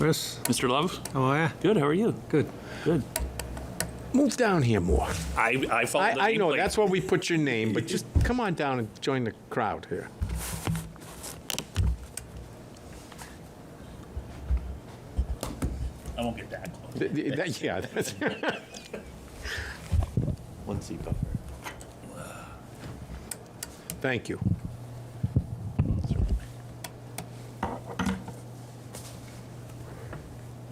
Chris, Mr. Love? how are you? Good, how are you? Good. Good. Move down here more. I followed the I know, nameplate. that's where we put your name, but just come on down and join the crowd here. I won't get that close. Yeah, that's, One seat buffer. thank you.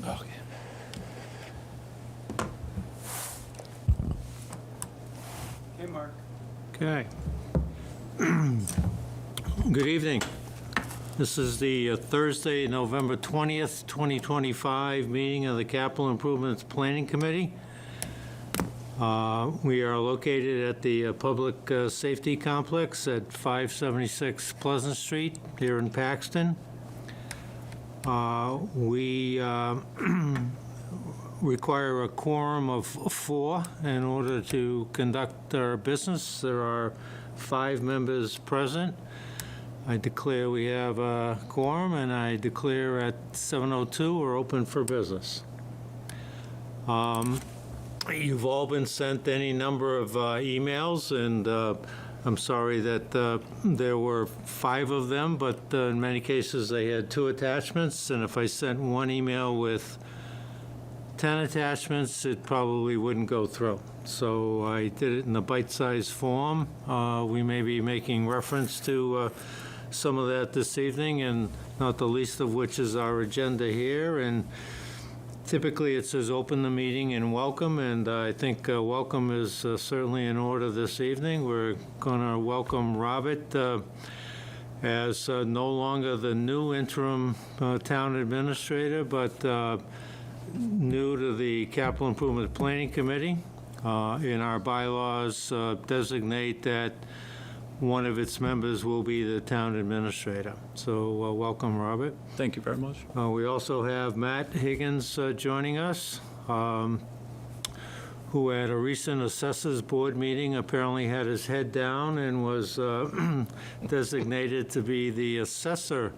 Okay. Okay. Good evening. This is the Thursday, November 20th, 2025 meeting of the Capital Improvements Planning Committee. We are located at the Public Safety Complex at 576 Pleasant Street here in Paxton. We require a quorum of 4 in order to conduct our business. There are 5 members present. I declare we have a quorum, and I declare at 7:02 we're open for business. You've all been sent any number of emails, and I'm sorry that there were 5 of them, but in many cases they had 2 attachments, and if I sent one email with 10 attachments, it probably wouldn't go through. So I did it in a bite-sized form. We may be making reference to some of that this evening, and not the least of which is our agenda here. And typically it says open the meeting and welcome, and I think welcome is certainly in order this evening. We're going to welcome Robert as no longer the new interim town administrator, but new to the Capital Improvement Planning Committee. In our bylaws designate that one of its members will be the town administrator. So welcome, Robert. Thank you very much. We also have Matt Higgins joining us, who at a recent Assessors Board meeting apparently had his head down and was designated to be the Assessor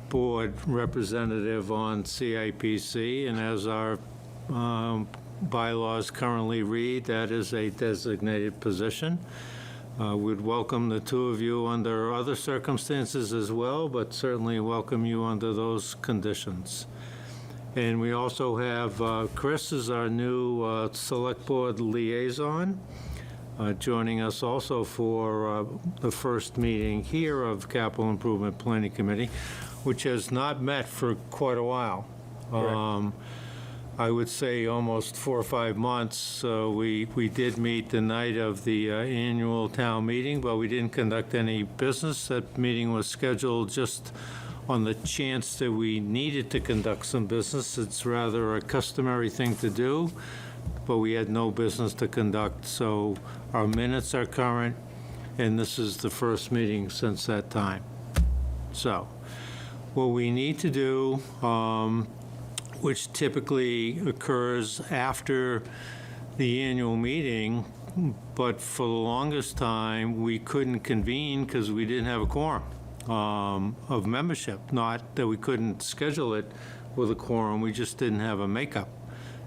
Board representative on CIPC, and as our bylaws currently read, that is a designated position. We'd welcome the 2 of you under other circumstances as well, but certainly welcome you under those conditions. And we also have Chris as our new Select Board liaison, joining us also for the first meeting here of Capital Improvement Planning Committee, which has not met for quite a while. I would say almost 4 or 5 months. We did meet the night of the annual town meeting, but we didn't conduct any business. That meeting was scheduled just on the chance that we needed to conduct some business. It's rather a customary thing to do, but we had no business to conduct. So our minutes are current, and this is the first meeting since that time. So what we need to do, which typically occurs after the annual meeting, but for the longest time, we couldn't convene because we didn't have a quorum of membership. Not that we couldn't schedule it with a quorum, we just didn't have a makeup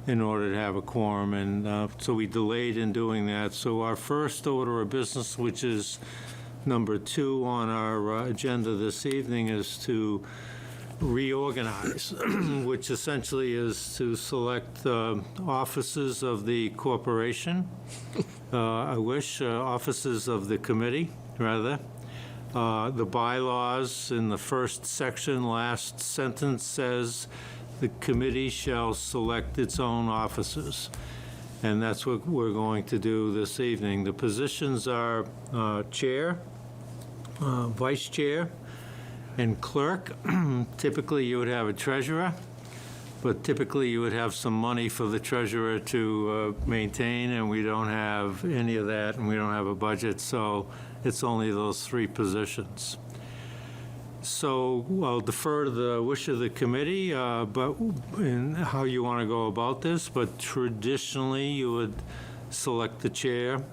in order to have a quorum, and so we delayed in doing that. So our first order of business, which is number 2 on our agenda this evening, is to reorganize, which essentially is to select offices of the corporation, offices of the committee, rather. The bylaws in the first section, last sentence says, the committee shall select its own officers. And that's what we're going to do this evening. The positions are chair, vice chair, and clerk. Typically, you would have a treasurer, but typically you would have some money for the treasurer to maintain, and we don't have any of that, and we don't have a budget, so it's only those 3 positions. So I'll defer to the wish of the committee, but in how you want to go about this, but traditionally you would select the chair,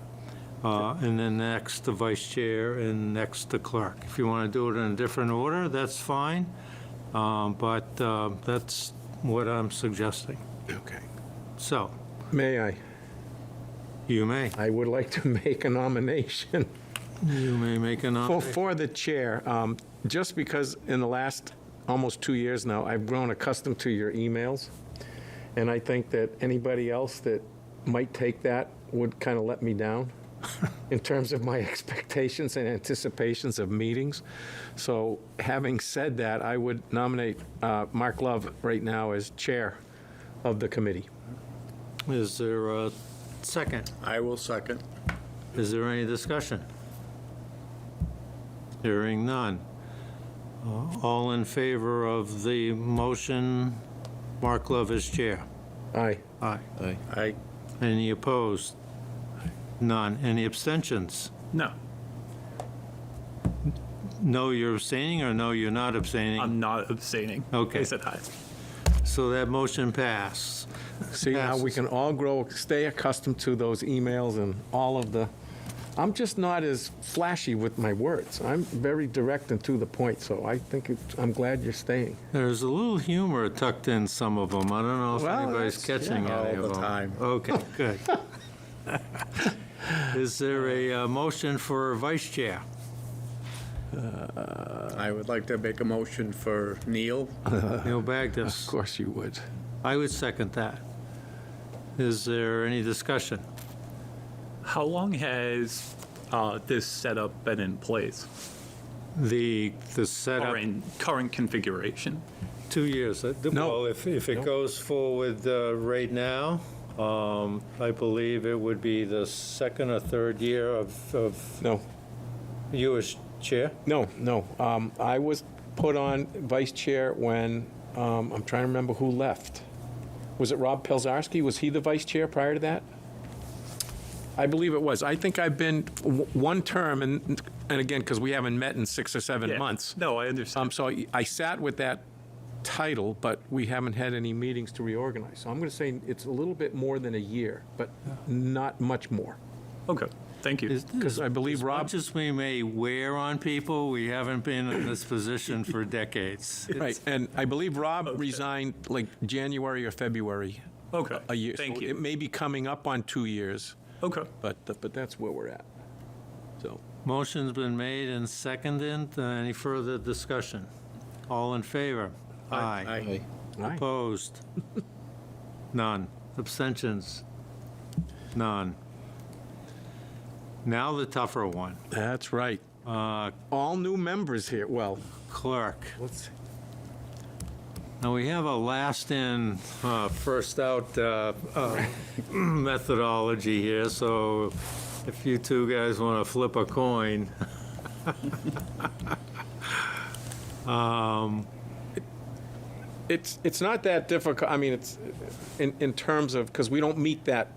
and then next the vice chair, and next the clerk. If you want to do it in a different order, that's fine, but that's what I'm suggesting. Okay. So, May I? you may. I would like to make a nomination You may make an offer. for the chair, just because in the last almost 2 years now, I've grown accustomed to your emails, and I think that anybody else that might take that would kind of let me down in terms of my expectations and anticipations of meetings. So having said that, I would nominate Mark Love right now as chair of the committee. Is there a second? I will second. Is there any discussion? Hearing none. All in favor of the motion, Mark Love as chair? Aye. Aye. I, Any opposed? None. Any abstentions? no, No, you're abstaining, or no, you're not abstaining? I'm not abstaining. Okay. I said aye. So that motion passed. See how we can all stay accustomed to those emails and all of the, I'm just not as flashy with my words. I'm very direct and to the point, so I think I'm glad you're staying. There's a little humor tucked in some of them. I don't know if Well, anybody's that's- catching yeah. any All of the them. time. Okay, good. Is there a motion for vice chair? I would like to make a motion for Neil. Neil Of Bagdis. course you would. I would second that. Is there any discussion? How long has this setup been in place? The setup, Current configuration? 2 years. No. Well, if it goes forward right now, I believe it would be the second or third year of No, you as chair. no. I was put on vice chair when, I'm trying to remember who left. Was it Rob Pelzarski? Was he the vice chair prior to that? I believe it was. I think I've been one term, and again, because we haven't met in 6 or 7 Yeah. months. No, I understand. So I sat with that title, but we haven't had any meetings to reorganize. So I'm going to say it's a little bit more than a year, but not much more. Okay, thank you. Because I believe As Rob, much as we may wear on people, we haven't been in this position for decades. right, and I believe Rob resigned like January or February Okay, a year. thank So you. it may be coming up on 2 years, Okay. but that's where we're at. So, Motion's been made and seconded. Any further discussion? All in favor? Aye. aye. Opposed? None. Abstentions? None. Now the tougher one. That's right. All new members here. Well, Clerk. let's see. Now, we have a last in, first out methodology here, so if you two guys want to flip a coin. It's not that difficult. I mean, it's in terms of, because we don't meet that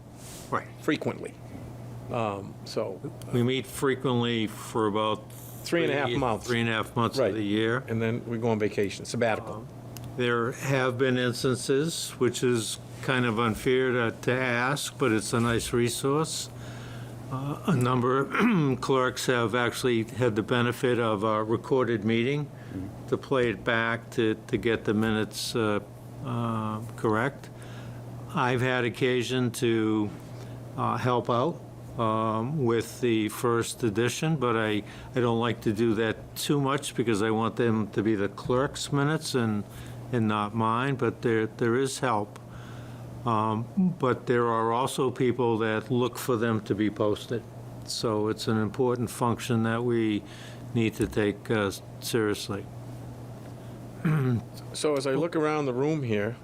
Right. frequently. So, We meet frequently for about 3.5 months. 3.5 months Right. of the year. And then we go on vacation, sabbatical. There have been instances, which is kind of unfair to ask, but it's a nice resource. A number of clerks have actually had the benefit of a recorded meeting to play it back to get the minutes correct. I've had occasion to help out with the first edition, but I don't like to do that too much because I want them to be the clerk's minutes and not mine, but there is help. But there are also people that look for them to be posted. So it's an important function that we need to take seriously. So as I look around the room here,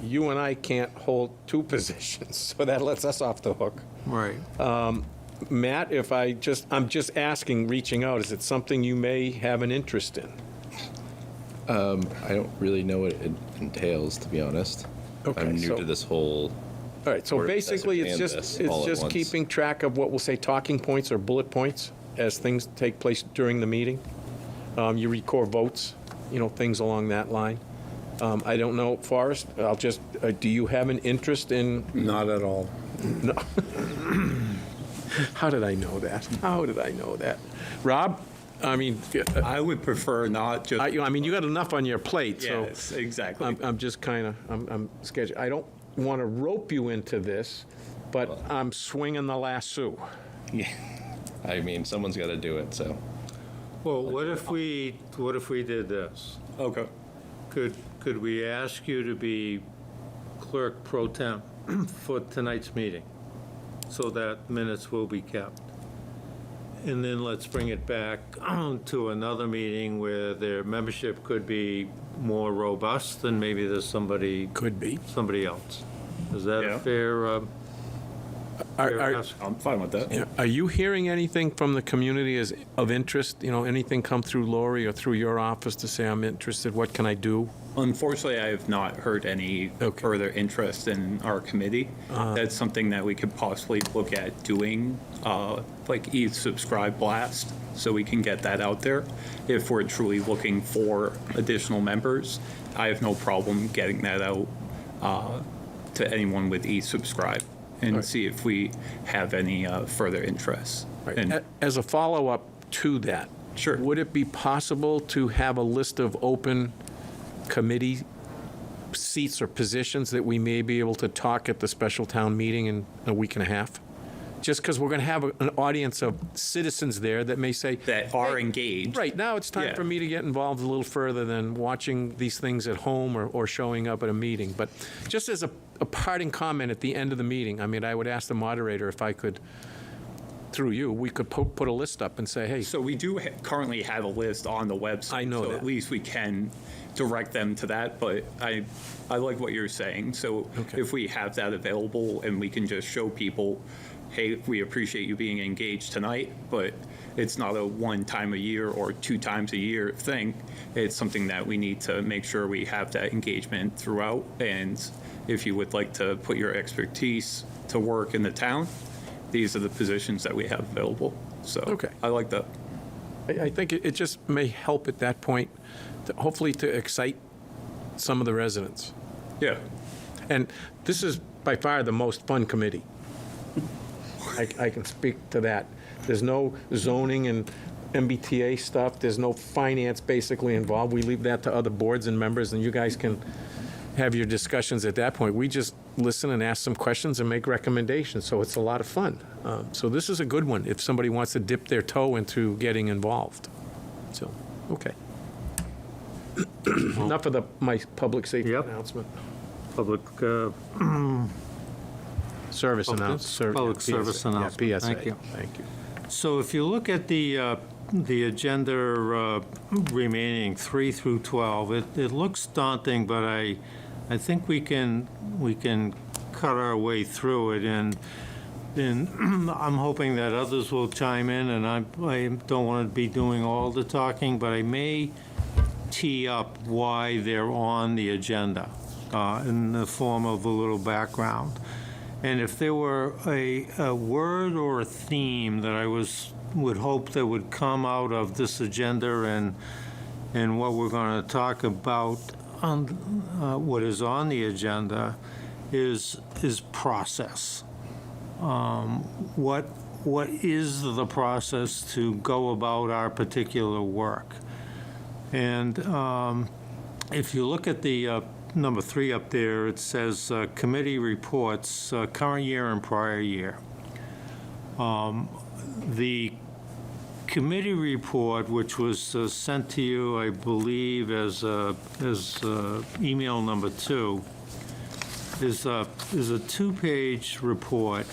you and I can't hold two positions, so that lets us off the hook. Right. Matt, I'm just asking, reaching out, is it something you may have an interest in? I don't really know what it entails, to be honest. Okay, I'm new so- to this whole, All right, so Or basically, it's designate this all at just once. keeping track of what we'll say talking points or bullet points as things take place during the meeting. You record votes, things along that line. I don't know, Forrest, I'll just, do you have an interest in, Not at all. how did I know that? How did I know that? Rob, I mean, I would prefer not just. I mean, you got enough on your plate, so. Yes, exactly. I'm just kind of, I'm sketchy. I don't want to rope you into this, but I'm swinging the lasso. Yeah. I mean, someone's got to do it, so. Well, what if we did this? Okay. Could we ask you to be clerk pro temp for tonight's meeting, so that minutes will be kept? And then let's bring it back to another meeting where their membership could be more robust, and maybe there's somebody else. Is that a Yeah. fair Are- ask? I'm fine with that. Yeah. Are you hearing anything from the community as of interest? Anything come through Lori or through your office to say, I'm interested, what can I do? Unfortunately, I have not heard any Okay. further interest in our committee. That's something that we could possibly look at doing, like e-subscribe blast, so we can get that out there. If we're truly looking for additional members, I have no problem getting that out to anyone with e-subscribe and see if we have any further interest. And As a follow-up to that. Sure. Would it be possible to have a list of open committee seats or positions that we may be able to talk at the special town meeting in a week and a half? Just because we're going to have an audience of citizens there that may say. that are "Hey, engaged. Right, now it's time Yeah. for me to get involved a little further than watching these things at home or showing up at a meeting. But just as a parting comment at the end of the meeting, I mean, I would ask the moderator if I could, through you, we could put a list up and say, hey, So we do currently have a list on the website. I know so that. at least we can direct them to that, but I like what you're saying. So Okay. if we have that available and we can just show people, hey, we appreciate you being engaged tonight, but it's not a one time a year or 2 times a year thing. It's something that we need to make sure we have that engagement throughout. And if you would like to put your expertise to work in the town, these are the positions that we have available. So Okay. I like that. I think it just may help at that point, hopefully to excite some of the residents. Yeah. And this is by far the most fun committee. I can speak to that. There's no zoning and MBTA stuff, there's no finance basically involved. We leave that to other boards and members, and you guys can have your discussions at that point. We just listen and ask some questions and make recommendations, so it's a lot of fun. So this is a good one if somebody wants to dip their toe into getting involved. So, okay. Enough of my public safety Yep. announcement. Public, Service Public- announcement. public service announcement. Yeah, PSA. Thank you. Thank you. so if you look at the agenda remaining 3 through 12, it looks daunting, but I think we can cut our way through it, and I'm hoping that others will chime in, and I don't want to be doing all the talking, but I may tee up why they're on the agenda in the form of a little background. And if there were a word or a theme that I would hope that would come out of this agenda and what we're going to talk about on what is on the agenda is process. What is the process to go about our particular work? And if you look at the number 3 up there, it says committee reports, current year and prior year. The committee report, which was sent to you, I believe, as email number 2, is a 2-page report,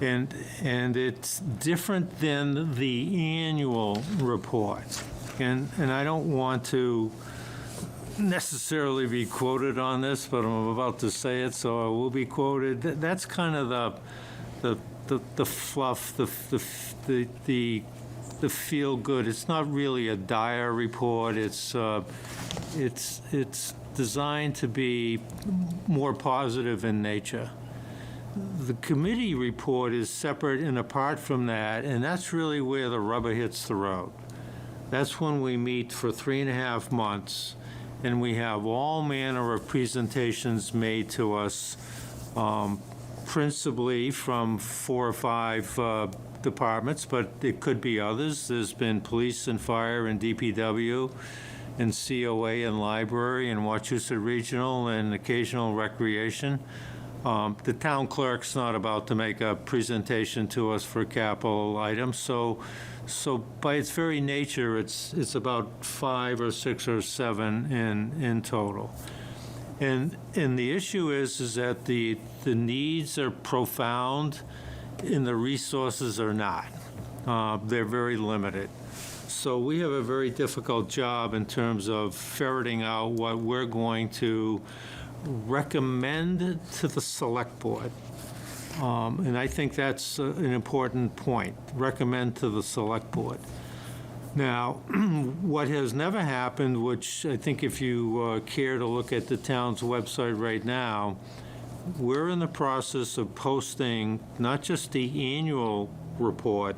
and it's different than the annual report. And I don't want to necessarily be quoted on this, but I'm about to say it, so I will be quoted. That's kind of the fluff, the feel good. It's not really a dire report. It's designed to be more positive in nature. The committee report is separate and apart from that, and that's really where the rubber hits the road. That's when we meet for 3.5 months, and we have all manner of presentations made to us principally from 4 or 5 departments, but it could be others. There's been police and fire and DPW and COA and library and Wachusett Regional and occasional recreation. The town clerk's not about to make a presentation to us for capital items, so by its very nature, it's about 5 or 6 or 7 in total. And the issue is that the needs are profound and the resources are not. They're very limited. So we have a very difficult job in terms of ferreting out what we're going to recommend to the select board. And I think that's an important point, recommend to the select board. Now, what has never happened, which I think if you care to look at the town's website right now, we're in the process of posting not just the annual report,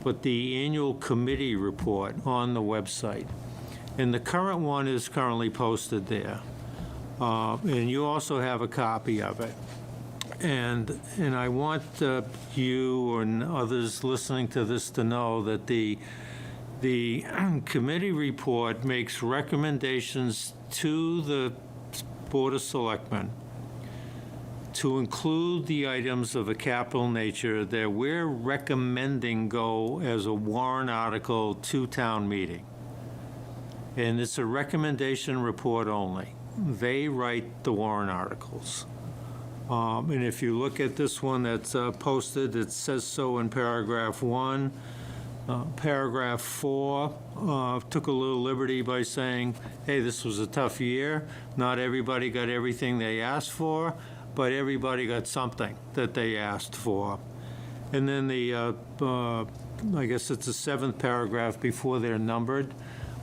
but the annual committee report on the website. And the current one is currently posted there. And you also have a copy of it. And I want you and others listening to this to know that the committee report makes recommendations to the Board of Selectmen to include the items of a capital nature that we're recommending go as a warrant article to town meeting. And it's a recommendation report only. They write the warrant articles. And if you look at this one that's posted, it says so in paragraph 1. Paragraph 4 took a little liberty by saying, hey, this was a tough year. Not everybody got everything they asked for, but everybody got something that they asked for. And then I guess it's the 7th paragraph before they're numbered.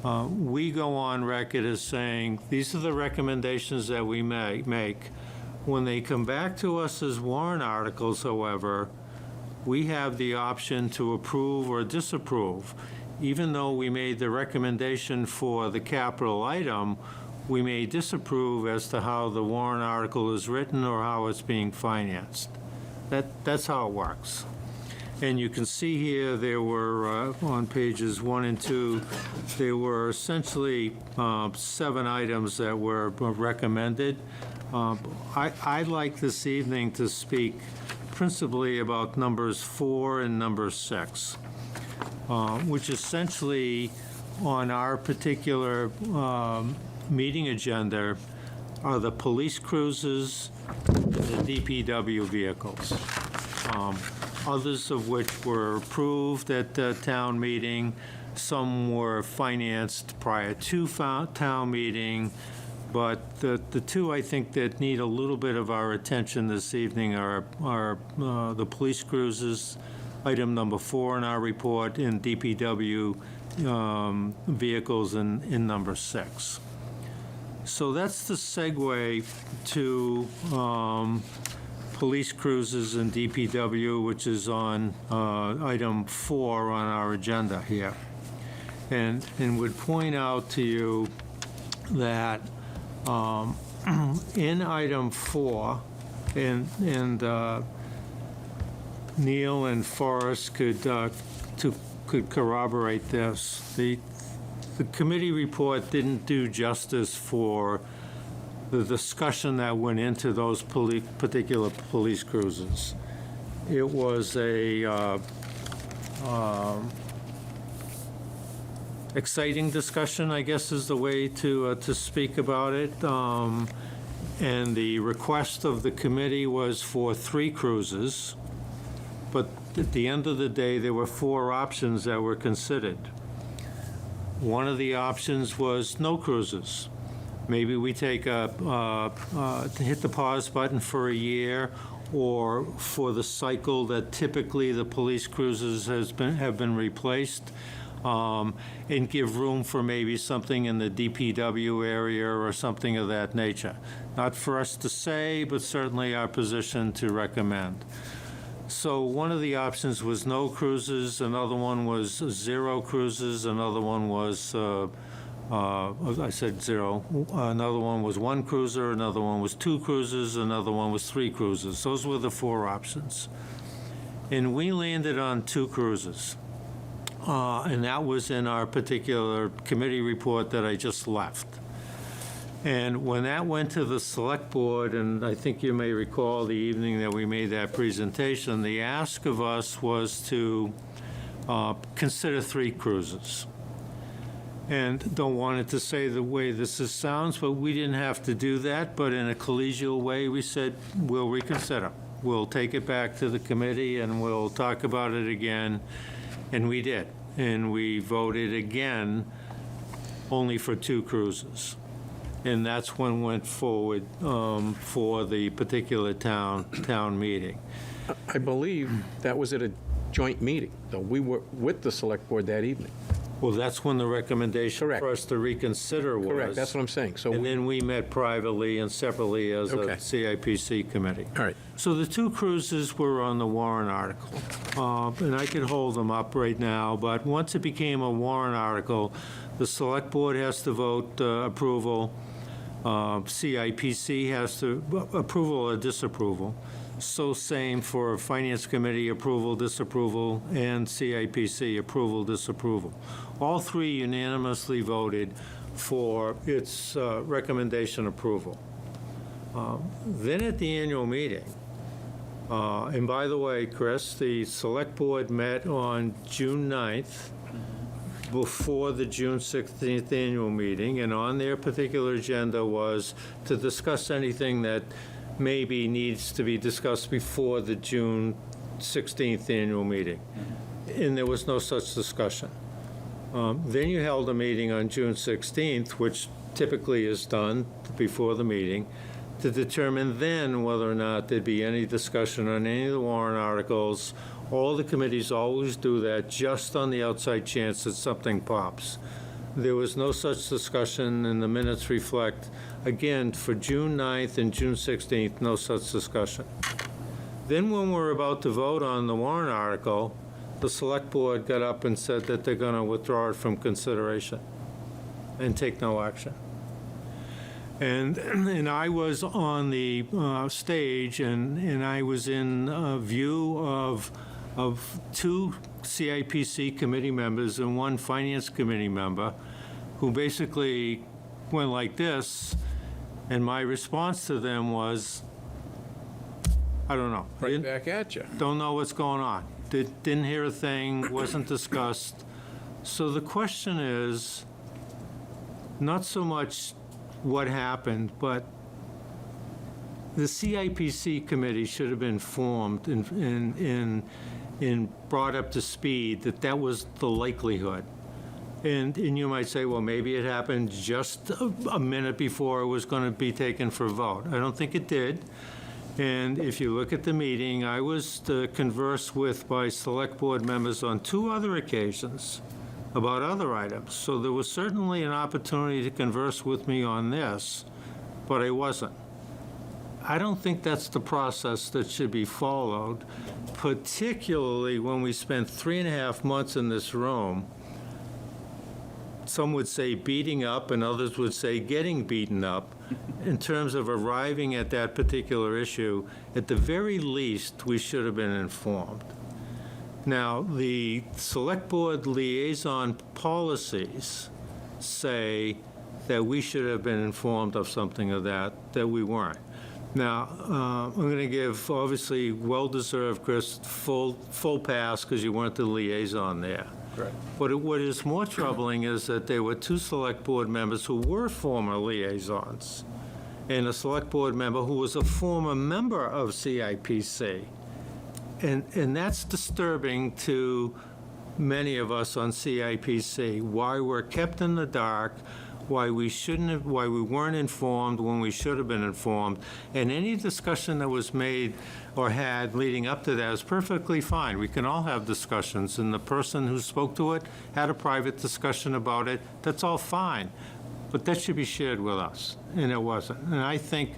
We go on record as saying, these are the recommendations that we make. When they come back to us as warrant articles, however, we have the option to approve or disapprove. Even though we made the recommendation for the capital item, we may disapprove as to how the warrant article is written or how it's being financed. That's how it works. And you can see here, there were, on pages 1 and 2, there were essentially 7 items that were recommended. I'd like this evening to speak principally about numbers 4 and number 6, which essentially on our particular meeting agenda are the police cruisers and the DPW vehicles, others of which were approved at the town meeting. Some were financed prior to town meeting. But the 2, I think, that need a little bit of our attention this evening are the police cruisers, item number 4 in our report, and DPW vehicles in number 6. So that's the segue to police cruisers and DPW, which is on item 4 on our agenda here. And would point out to you that in item 4, and Neil and Forrest could corroborate this, the committee report didn't do justice for the discussion that went into those particular police cruisers. It was a exciting discussion, I guess is the way to speak about it. And the request of the committee was for 3 cruises, but at the end of the day, there were 4 options that were considered. One of the options was no cruises. Maybe we take hit the pause button for a year, or for the cycle that typically the police cruisers have been replaced. And give room for maybe something in the DPW area or something of that nature. Not for us to say, but certainly our position to recommend. So one of the options was no cruises, another one was 0 cruises, another one was I said 0. Another one was 1 cruiser, another one was 2 cruisers, another one was 3 cruisers. Those were the 4 options. And we landed on 2 cruisers. And that was in our particular committee report that I just left. And when that went to the select board, and I think you may recall the evening that we made that presentation, the ask of us was to consider 3 cruises. And don't want it to say the way sounds, but we didn't have to do that. But in a collegial way, we said, we'll reconsider. We'll take it back to the committee and we'll talk about it again. And we did. And we voted again only for 2 cruises. And that's when went forward for the particular town meeting. I believe that was at a joint meeting, though. We were with the select board that evening. Well, that's when the recommendation Correct. for us to reconsider was. Correct, that's what I'm saying. So, And then we met privately and separately as a Okay. CIPC committee. all right. So the 2 cruises were on the warrant article. And I could hold them up right now, but once it became a warrant article, the select board has to vote approval. CIPC has to approval or disapproval. So same for Finance Committee approval, disapproval, and CIPC approval, disapproval. All 3 unanimously voted for its recommendation approval. Then at the annual meeting, and by the way, Chris, the select board met on June 9th before the June 16th annual meeting, and on their particular agenda was to discuss anything that maybe needs to be discussed before the June 16th annual meeting. And there was no such discussion. Then you held a meeting on June 16th, which typically is done before the meeting, to determine then whether or not there'd be any discussion on any of the warrant articles. All the committees always do that just on the outside chance that something pops. There was no such discussion, and the minutes reflect, again, for June 9th and June 16th, no such discussion. Then when we're about to vote on the warrant article, the select board got up and said that they're going to withdraw it from consideration and take no action. And I was on the stage, and I was in view of 2 CIPC committee members and 1 finance committee member who basically went like this, and my response to them was, I don't know. Right back at you. Don't know what's going on. Didn't hear a thing, wasn't discussed. So the question is not so much what happened, but the CIPC committee should have been formed and brought up to speed that that was the likelihood. And you might say, well, maybe it happened just a minute before it was going to be taken for a vote. I don't think it did. And if you look at the meeting, I was conversed with by select board members on 2 other occasions about other items. So there was certainly an opportunity to converse with me on this, but I wasn't. I don't think that's the process that should be followed, particularly when we spent 3.5 months in this room. Some would say beating up, and others would say getting beaten up, in terms of arriving at that particular issue. At the very least, we should have been informed. Now, the select board liaison policies say that we should have been informed of something of that we weren't. Now, I'm going to give, obviously, well-deserved, Chris, full pass because you weren't the liaison there. Correct. But what is more troubling is that there were 2 select board members who were former liaisons and a select board member who was a former member of CIPC. And that's disturbing to many of us on CIPC, why we're kept in the dark, why we weren't informed when we should have been informed. And any discussion that was made or had leading up to that is perfectly fine. We can all have discussions, and the person who spoke to it had a private discussion about it. That's all fine. But that should be shared with us, and it wasn't. And I think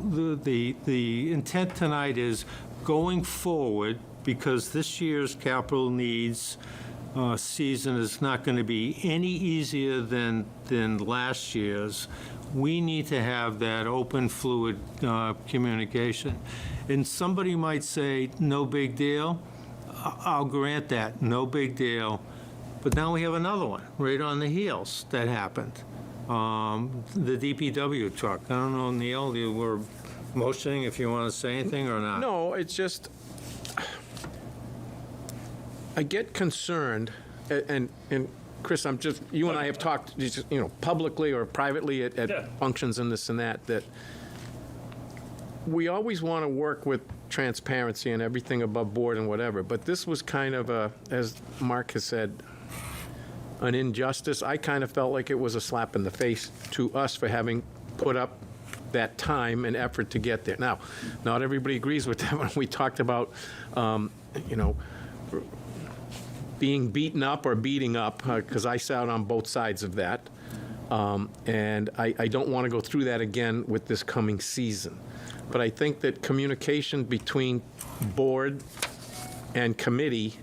the intent tonight is going forward, because this year's capital needs season is not going to be any easier than last year's. We need to have that open, fluid communication. And somebody might say, no big deal. I'll grant that, no big deal. But now we have another one right on the heels that happened. The DPW truck. I don't know, Neil, you were motioning if you want to say anything or not. No, it's just, I get concerned, and Chris, you and I have talked, publicly or privately Yeah. at functions and this and that we always want to work with transparency and everything above board and whatever, but this was kind of as Mark has said, an injustice. I kind of felt like it was a slap in the face to us for having put up that time and effort to get there. Now, not everybody agrees with that when we talked about, being beaten up or beating up, because I sat on both sides of that. And I don't want to go through that again with this coming season. But I think that communication between board and committee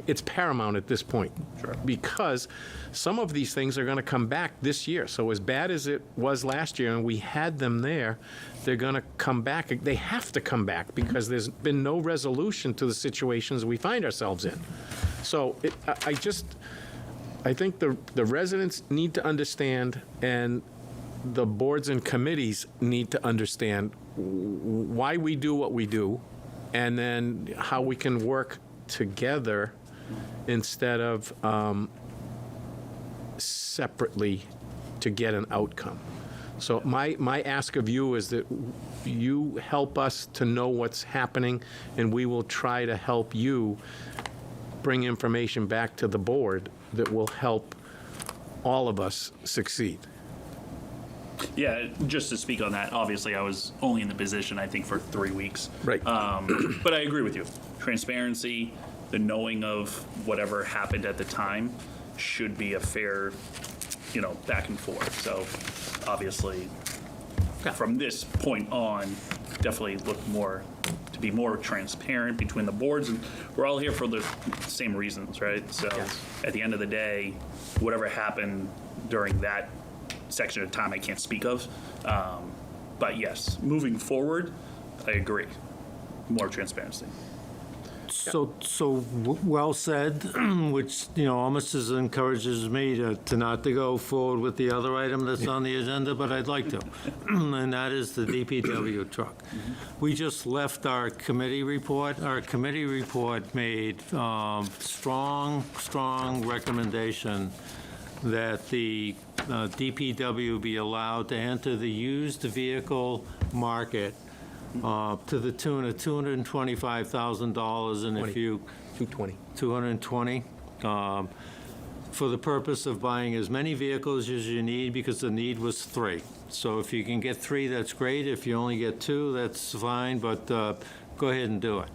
it's paramount at this point. Sure. Because some of these things are going to come back this year. So as bad as it was last year, and we had them there, they're going to come back. They have to come back because there's been no resolution to the situations we find ourselves in. So I think the residents need to understand, and the boards and committees need to understand why we do what we do, and then how we can work together instead of separately to get an outcome. So my ask of you is that you help us to know what's happening, and we will try to help you bring information back to the board that will help all of us succeed. Yeah, just to speak on that, obviously I was only in the position, I think, for 3 weeks. Right. But I agree with you. Transparency, the knowing of whatever happened at the time should be a fair, back and forth. So obviously, from this point on, definitely look to be more transparent between the boards. And we're all here for the same reasons, right? So at the end of the day, whatever happened during that section of time I can't speak of. But yes, moving forward, I agree. More transparency. So well said, which, almost as encourages me to not to go forward with the other item that's on the agenda, but I'd like to, and that is the DPW truck. We just left our committee report. Our committee report made strong recommendation that the DPW be allowed to enter the used vehicle market to the tune of $225,000, and if you... 220, for the purpose of buying as many vehicles as you need, because the need was 3. So if you can get 3, that's great. If you only get 2, that's fine, but go ahead and do it.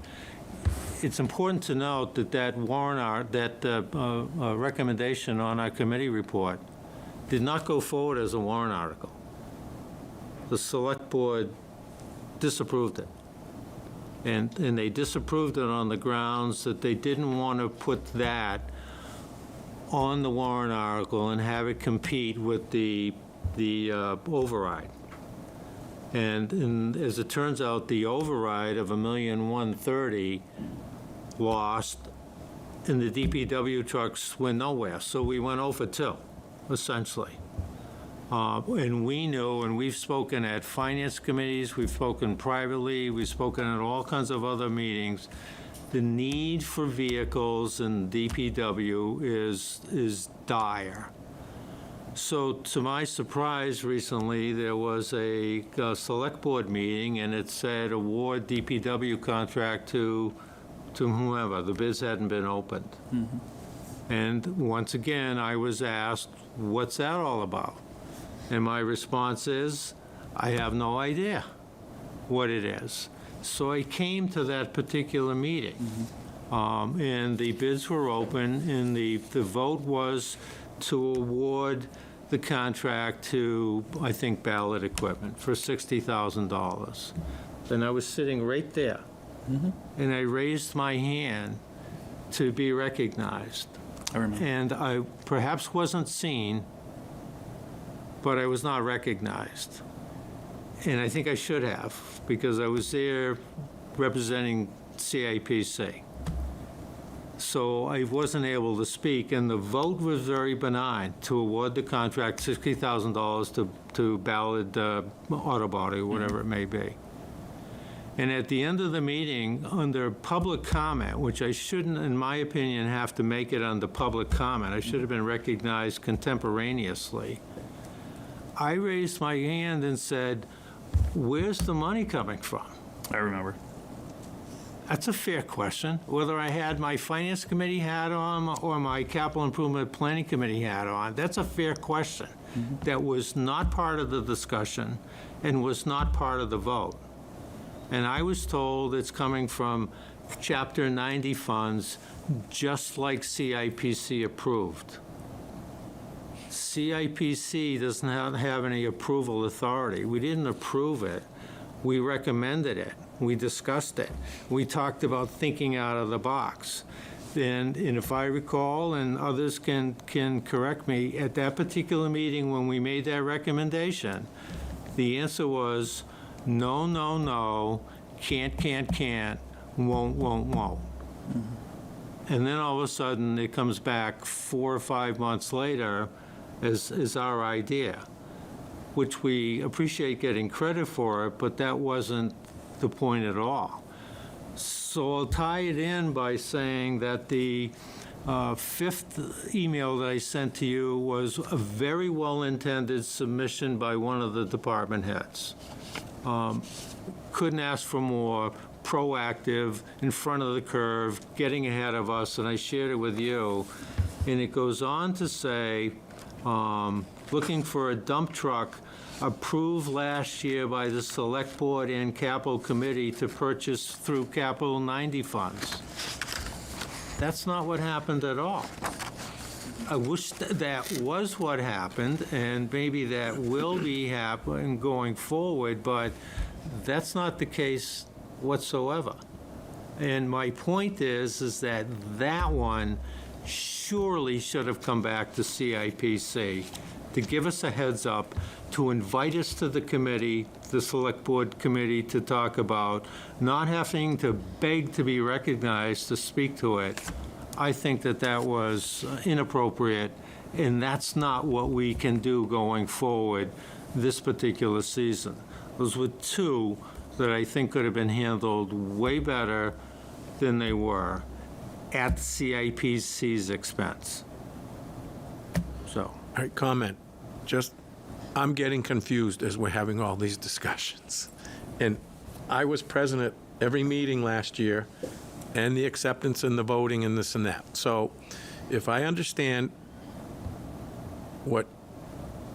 It's important to note that recommendation on our committee report did not go forward as a warrant article. The select board disapproved it. And they disapproved it on the grounds that they didn't want to put that on the warrant article and have it compete with the override. And as it turns out, the override of $1,130,000 lost, and the DPW trucks went nowhere. So we went 0 for 2, essentially. And we knew, and we've spoken at finance committees, we've spoken privately, we've spoken at all kinds of other meetings, the need for vehicles in DPW is dire. So to my surprise, recently, there was a select board meeting, and it said award DPW contract to whomever. The bids hadn't been opened. Mm-hmm. And once again, I was asked, what's that all about? And my response is, I have no idea what it is. So I came to that particular meeting, and the bids were open, and the vote was to award the contract to, I think, Ballard Equipment for $60,000. And I was sitting right there, and I raised my hand to be recognized. I remember. And I perhaps wasn't seen, but I was not recognized. And I think I should have, because I was there representing CIPC. So I wasn't able to speak, and the vote was very benign to award the contract $60,000 to Ballard Auto Body, or whatever it may be. And at the end of the meeting, under public comment, which I shouldn't, in my opinion, have to make it under public comment, I should have been recognized contemporaneously, I raised my hand and said, "Where's the money coming from?" I remember. That's a fair question. Whether I had my Finance Committee hat on or my Capital Improvement Planning Committee hat on, that's a fair question. That was not part of the discussion and was not part of the vote. And I was told it's coming from Chapter 90 funds, just like CIPC approved. CIPC doesn't have any approval authority. We didn't approve it. We recommended it. We discussed it. We talked about thinking out of the box. And if I recall, and others can correct me, at that particular meeting when we made that recommendation, the answer was no, no, no, can't, won't. And then all of a sudden, it comes back 4 or 5 months later as our idea, which we appreciate getting credit for it, but that wasn't the point at all. So I'll tie it in by saying that the fifth email that I sent to you was a very well-intended submission by one of the department heads. Couldn't ask for more, proactive, in front of the curve, getting ahead of us, and I shared it with you. And it goes on to say, looking for a dump truck approved last year by the Select Board and Capital Committee to purchase through Capital 90 funds. That's not what happened at all. I wish that was what happened, and maybe that will be happening going forward, but that's not the case whatsoever. And my point is that that one surely should have come back to CIPC to give us a heads up, to invite us to the committee, the Select Board Committee, to talk about, not having to beg to be recognized to speak to it. I think that that was inappropriate, and that's not what we can do going forward this particular season. Those were two that I think could have been handled way better than they were at CIPC's expense. So. All right, comment. I'm getting confused as we're having all these discussions. And I was present at every meeting last year, and the acceptance and the voting and this and that. So if I understand what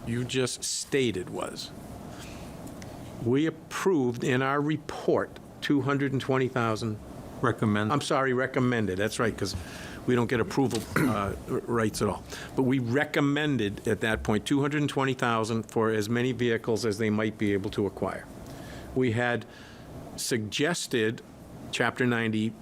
you just stated was, we approved in our report 220,000. Recommend. I'm sorry, recommended, that's right, because we don't get approval rights at all. But we recommended at that point 220,000 for as many vehicles as they might be able to acquire. We had suggested Chapter 90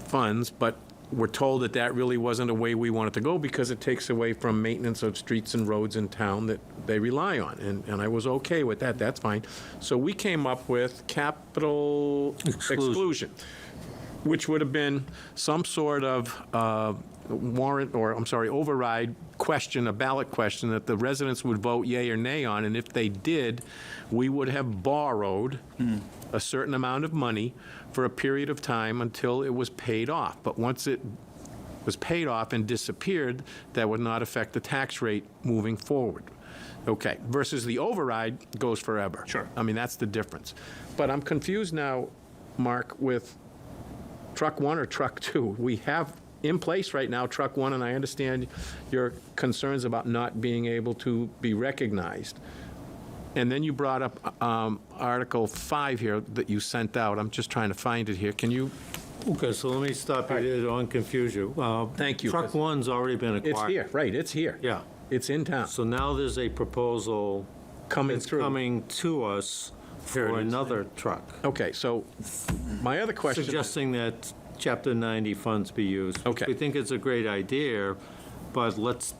funds, but we're told that that really wasn't a way we wanted to go because it takes away from maintenance of streets and roads in town that they rely on. And I was okay with that, that's fine. So we came up with capital exclusion, which would have been some sort of warrant, or, I'm sorry, override question, a ballot question that the residents would vote yea or nay on, and if they did, we would have borrowed a certain amount of money for a period of time until it was paid off. But once it was paid off and disappeared, that would not affect the tax rate moving forward. Okay, versus the override goes forever. Sure. I mean, that's the difference. But I'm confused now, Mark, with truck one or truck two. We have in place right now truck one, and I understand your concerns about not being able to be recognized. And then you brought up Article 5 here that you sent out. I'm just trying to find it here. Can you? Okay, so let me stop you there. Don't confuse you. Thank you. Truck one's already been acquired. It's here, right, it's here. Yeah. It's in town. So now there's a proposal Coming that's through. coming to us Here for it is. another truck, Okay, so my other question. suggesting that Chapter 90 funds be used. Okay. We think it's a great idea, but let's,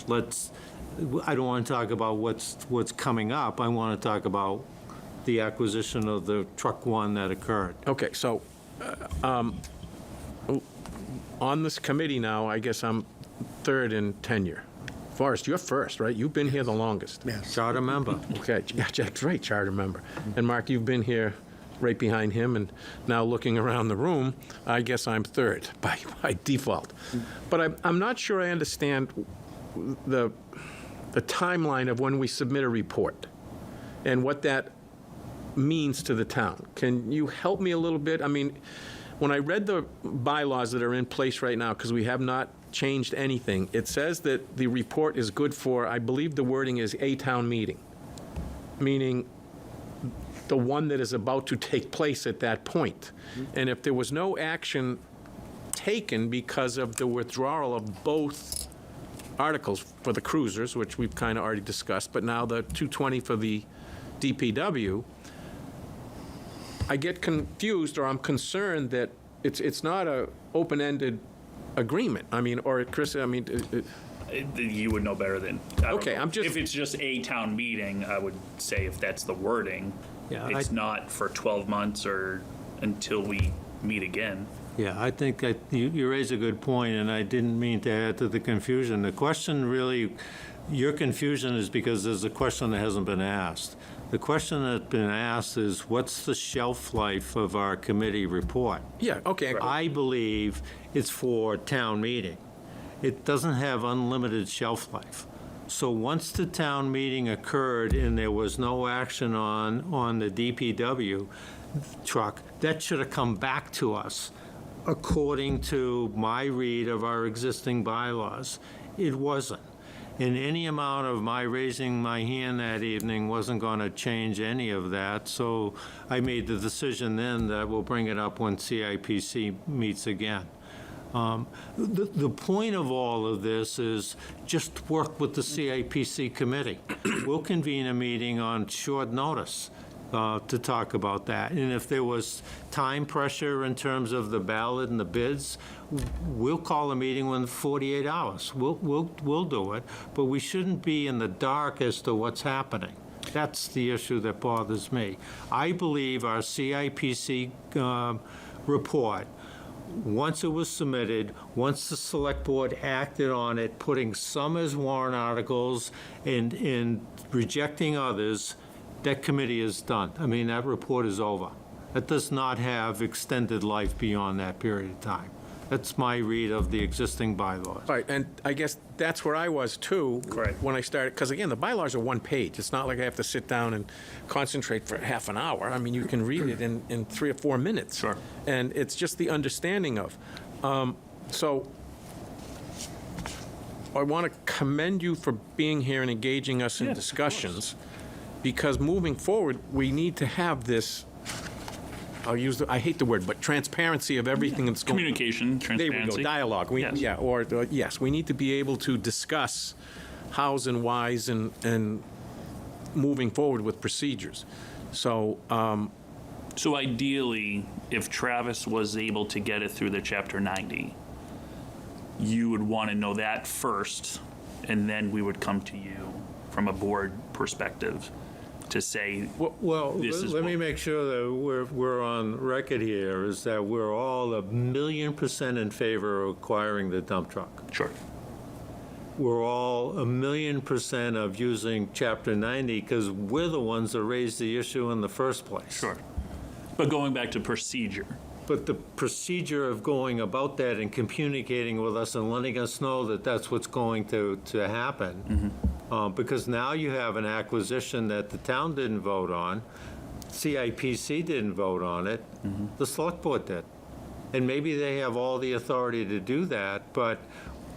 I don't want to talk about what's coming up. I want to talk about the acquisition of the truck one that occurred. Okay, so on this committee now, I guess I'm third in tenure. Forrest, you're first, right? You've been here the longest. Charter member. Okay, yeah, Jack's right, charter member. And Mark, you've been here right behind him, and now looking around the room, I guess I'm third by default. But I'm not sure I understand the timeline of when we submit a report and what that means to the town. Can you help me a little bit? I mean, when I read the bylaws that are in place right now, because we have not changed anything, it says that the report is good for, I believe the wording is a town meeting, meaning the one that is about to take place at that point. And if there was no action taken because of the withdrawal of both articles for the cruisers, which we've kind of already discussed, but now the 220 for the DPW, I get confused, or I'm concerned that it's not a open-ended agreement. I mean, or Chris, I mean, You would know better than, I don't Okay, know. I'm just- If it's just a town meeting, I would say if that's the wording, Yeah, it's not for 12 months or until we meet again. Yeah, I think that you raise a good point, and I didn't mean to add to the confusion. The question really, your confusion is because there's a question that hasn't been asked. The question that's been asked is, what's the shelf life of our committee report? yeah, okay. I believe it's for town meeting. It doesn't have unlimited shelf life. So once the town meeting occurred and there was no action on the DPW truck, that should have come back to us according to my read of our existing bylaws. It wasn't. And any amount of my raising my hand that evening wasn't going to change any of that, so I made the decision then that we'll bring it up when CIPC meets again. The point of all of this is just work with the CIPC committee. We'll convene a meeting on short notice to talk about that. And if there was time pressure in terms of the ballot and the bids, we'll call a meeting within 48 hours. We'll do it, but we shouldn't be in the dark as to what's happening. That's the issue that bothers me. I believe our CIPC report, once it was submitted, once the select board acted on it, putting some as warrant articles and rejecting others, that committee is done. I mean, that report is over. It does not have extended life beyond that period of time. That's my read of the existing bylaws. Right, and I guess that's where I was too. Correct. When I started, because again, the bylaws are one page. It's not like I have to sit down and concentrate for half an hour. I mean, you can read it in 3 or 4 minutes. Sure. And it's just the understanding of. So I want to commend you for being here and engaging us in Yeah, of discussions, because moving forward, we need to have this, I hate the word, but transparency of everything that's going on. Communication, There we transparency. go, dialogue. Yes. Yeah, or, yes, we need to be able to discuss hows and whys and moving forward with procedures. So, So ideally, if Travis was able to get it through the Chapter 90, you would want to know that first, and then we would come to you from a board perspective to say, Well, This is let me what- make sure that we're on record here, is that we're all 1,000,000% in favor of acquiring the dump truck. sure, We're all 1,000,000% of using Chapter 90 because we're the ones that raised the issue in the first place. sure. But going back to procedure, But the procedure of going about that and communicating with us and letting us know that that's what's going to happen, because now you have an acquisition that the town didn't vote on, CIPC didn't vote on it, the select board did. And maybe they have all the authority to do that, but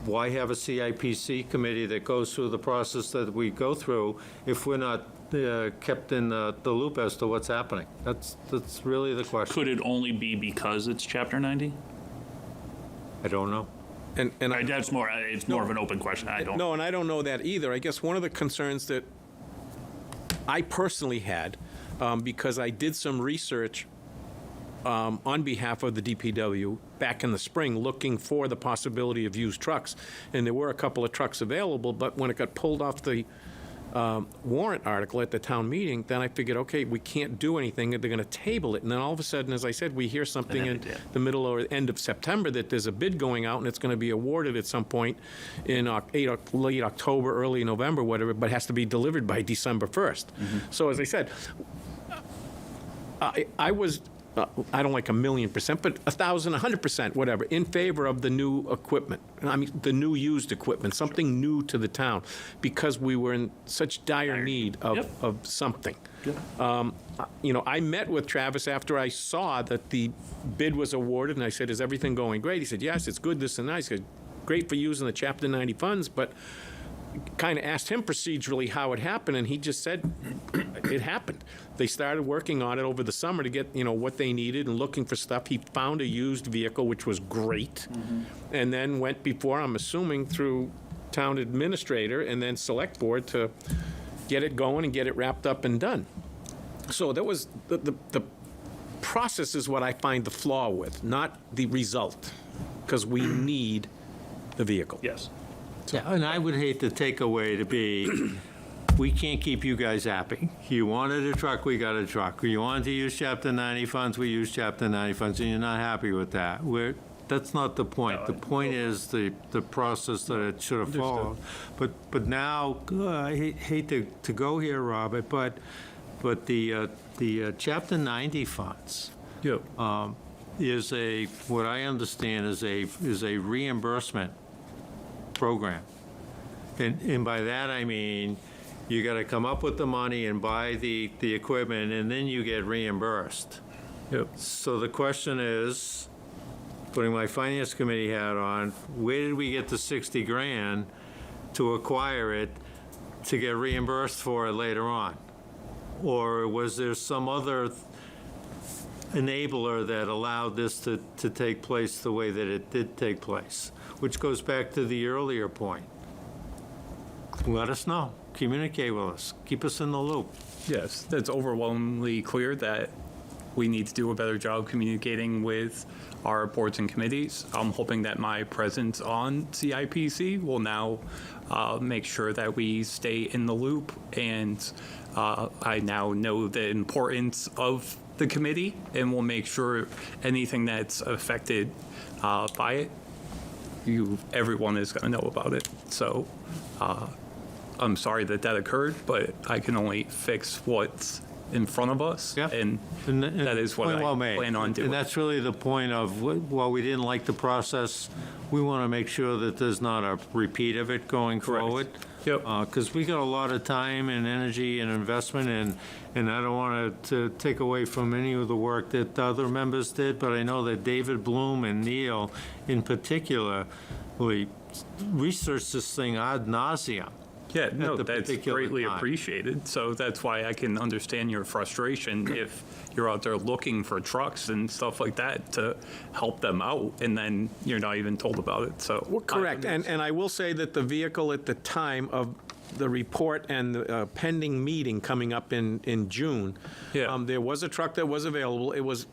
why have a CIPC committee that goes through the process that we go through if we're not kept in the loop as to what's happening? That's really the question. could it only be because it's Chapter 90? I don't know. and I, That's more, it's more of an open question. I don't. no, and I don't know that either. I guess one of the concerns that I personally had, because I did some research on behalf of the DPW back in the spring, looking for the possibility of used trucks. And there were a couple of trucks available, but when it got pulled off the warrant article at the town meeting, then I figured, okay, we can't do anything, they're going to table it. And then all of a sudden, as I said, we hear something in the middle or end of September that there's a bid going out and it's going to be awarded at some point in late October, early November, whatever, but has to be delivered by December 1st. So as I said, I was, I don't like 1,000,000%, but 1,000, 100%, whatever, in favor of the new equipment. I mean, the new used equipment, something new to the town, because we were in such dire need of something. You know, I met with Travis after I saw that the bid was awarded, and I said, is everything going great? He said, yes, it's good, this and that. He said, great for using the Chapter 90 funds, but kind of asked him procedurally how it happened, and he just said it happened. They started working on it over the summer to get, you know, what they needed and looking for stuff. He found a used vehicle, which was great, and then went before, I'm assuming, through town administrator and then select board to get it going and get it wrapped up and done. So that was, the process is what I find the flaw with, not the result, because we need the vehicle. Yes. Yeah, and I would hate the takeaway to be, we can't keep you guys happy. You wanted a truck, we got a truck. You wanted to use Chapter 90 funds, we used Chapter 90 funds, and you're not happy with that. That's not the point. The point is the process that it should have followed. But now, I hate to go here, Robert, but the Chapter 90 funds is what I understand is a reimbursement program. And by that I mean you got to come up with the money and buy the equipment, and then you get reimbursed. So the question is, putting my finance committee hat on, where did we get the 60 grand to acquire it to get reimbursed for it later on? Or was there some other enabler that allowed this to take place the way that it did take place? Which goes back to the earlier point. Let us know. Communicate with us. Keep us in the loop. Yes, that's overwhelmingly clear that we need to do a better job communicating with our boards and committees. I'm hoping that my presence on CIPC will now make sure that we stay in the loop, and I now know the importance of the committee, and we'll make sure anything that's affected by it, everyone is going to know about it. So I'm sorry that occurred, but I can only fix what's in front of us, and that is what I plan on doing. And that's really the point of, while we didn't like the process, we want to make sure that there's not a repeat of it going forward. Because we got a lot of time and energy and investment, and I don't want to take away from any of the work that the other members did, but I know that David Bloom and Neil in particular really researched this thing ad nauseum. Yeah, no, the that's particular greatly time. appreciated. So that's why I can understand your frustration if you're out there looking for trucks and stuff like that to help them out, and then you're not even told about it. So Well, correct, and I will say that the vehicle at the time of the report and the pending meeting coming up in June, there was a truck that was available. It was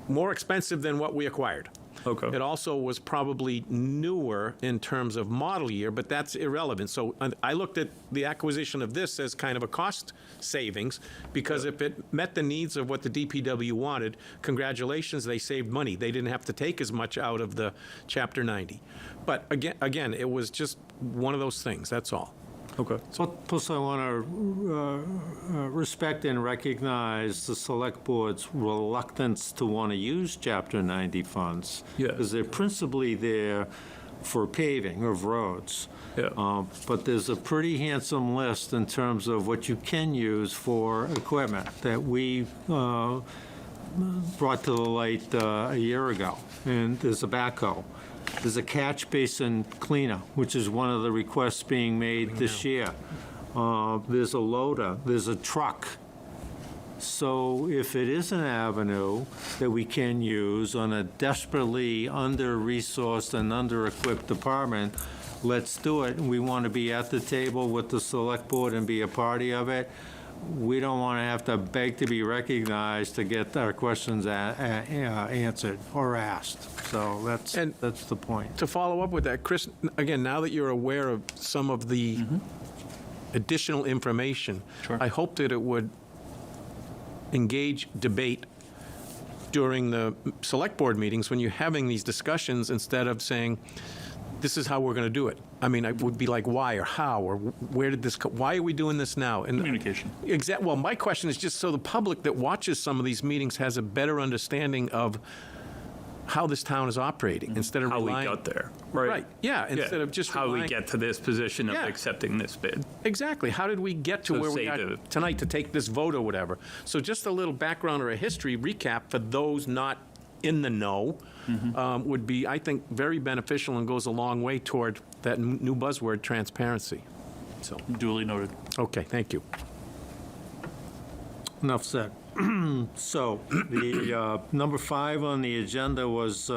more expensive than what we acquired. Okay. It also was probably newer in terms of model year, but that's irrelevant. So I looked at the acquisition of this as kind of a cost savings, because if it met the needs of what the DPW wanted, congratulations, they saved money. They didn't have to take as much out of the Chapter 90. But again, it was just one of those things, that's all. Okay. Plus, I want to respect and recognize the Select Board's reluctance to want to use Chapter 90 funds. Because they're principally there for paving of roads. But there's a pretty handsome list in terms of what you can use for equipment that we brought to the light a year ago. And there's a backhoe. There's a catch basin cleaner, which is one of the requests being made this year. There's a loader, there's a truck. So if it is an avenue that we can use on a desperately under-resourced and under-equipped department, let's do it. We want to be at the table with the Select Board and be a party of it. we don't want to have to beg to be recognized to get our questions answered or asked. So And- that's the point. To follow up with that, Chris, again, now that you're aware of some of the additional information, Sure. I hope that it would engage debate during the select board meetings when you're having these discussions, instead of saying, this is how we're going to do it. I mean, I would be like, why or how, or where did this, why are we doing this now? And Communication. Well, my question is just so the public that watches some of these meetings has a better understanding of how this town is operating, instead of How we relying. got there. Right, yeah, instead of just How we relying. get to this position of Yeah. accepting this bid. Exactly. How did we get to So where we say are the- tonight to take this vote or whatever? So just a little background or a history recap for those not in the know would be, I think, very beneficial and goes a long way toward that new buzzword, transparency. So, Duly noted. okay, thank you. Enough said. So, the number 5 on the agenda was